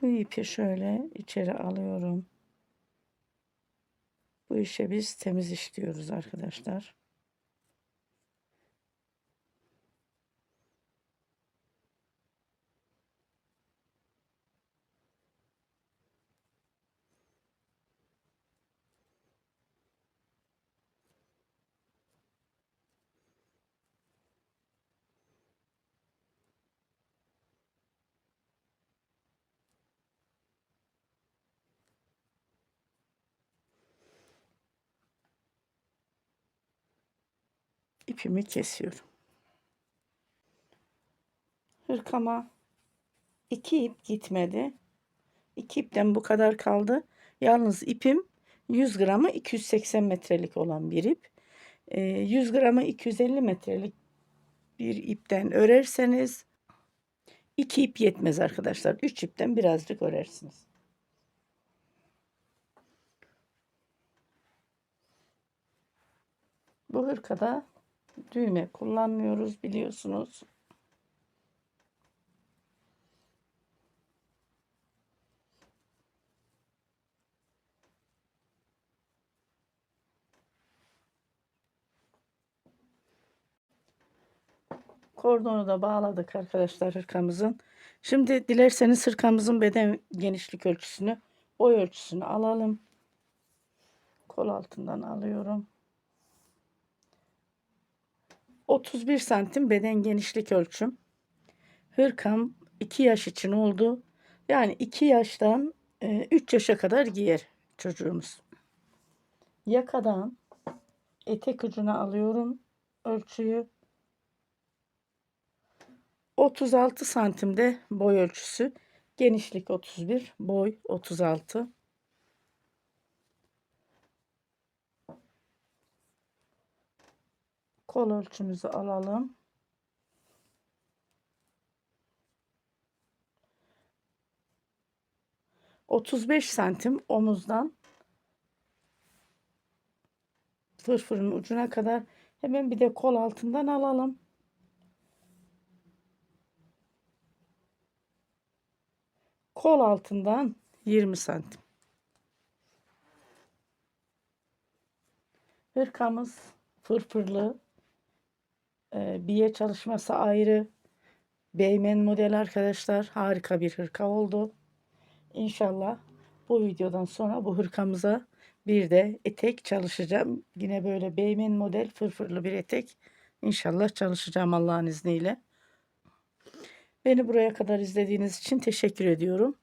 bu ipi şöyle içeri alıyorum. Bu işe biz temiz iş diyoruz arkadaşlar. ipimi kesiyorum. Hırkama 2 ip gitmedi. 2 ipten bu kadar kaldı. Yalnız ipim 100 gramı 280 metrelik olan bir ip. 100 gramı 250 metrelik bir ipten örerseniz 2 ip yetmez arkadaşlar. 3 ipten birazcık örersiniz. Bu hırkada düğme kullanmıyoruz biliyorsunuz. Kordonu da bağladık arkadaşlar hırkamızın. Şimdi dilerseniz hırkamızın beden genişlik ölçüsünü, boy ölçüsünü alalım. Kol altından alıyorum. 31 santim beden genişlik ölçüm. Hırkam 2 yaş için oldu. Yani 2 yaştan 3 yaşa kadar giyer çocuğumuz. Yakadan etek ucuna alıyorum ölçüyü. 36 santimde boy ölçüsü. Genişlik 31, boy 36. Kol ölçümüzü alalım. ...35 santim omuzdan... ...fırfırın ucuna kadar... ...hemen bir de kol altından alalım. Kol altından 20 santim. Hırkamız fırfırlı. Biye çalışması ayrı. Beymen model arkadaşlar. Harika bir hırka oldu. İnşallah bu videodan sonra bu hırkamıza bir de etek çalışacağım. Yine böyle Beymen model fırfırlı bir etek. İnşallah çalışacağım Allah'ın izniyle. Beni buraya kadar izlediğiniz için teşekkür ediyorum.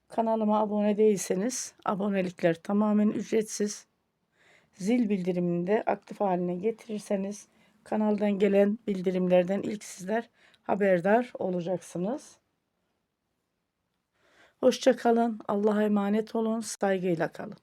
Kanalıma abone değilseniz abonelikler tamamen ücretsiz. Zil bildirimini de aktif haline getirirseniz kanaldan gelen bildirimlerden ilk sizler haberdar olacaksınız. Hoşça kalın. Allah'a emanet olun. Saygıyla kalın.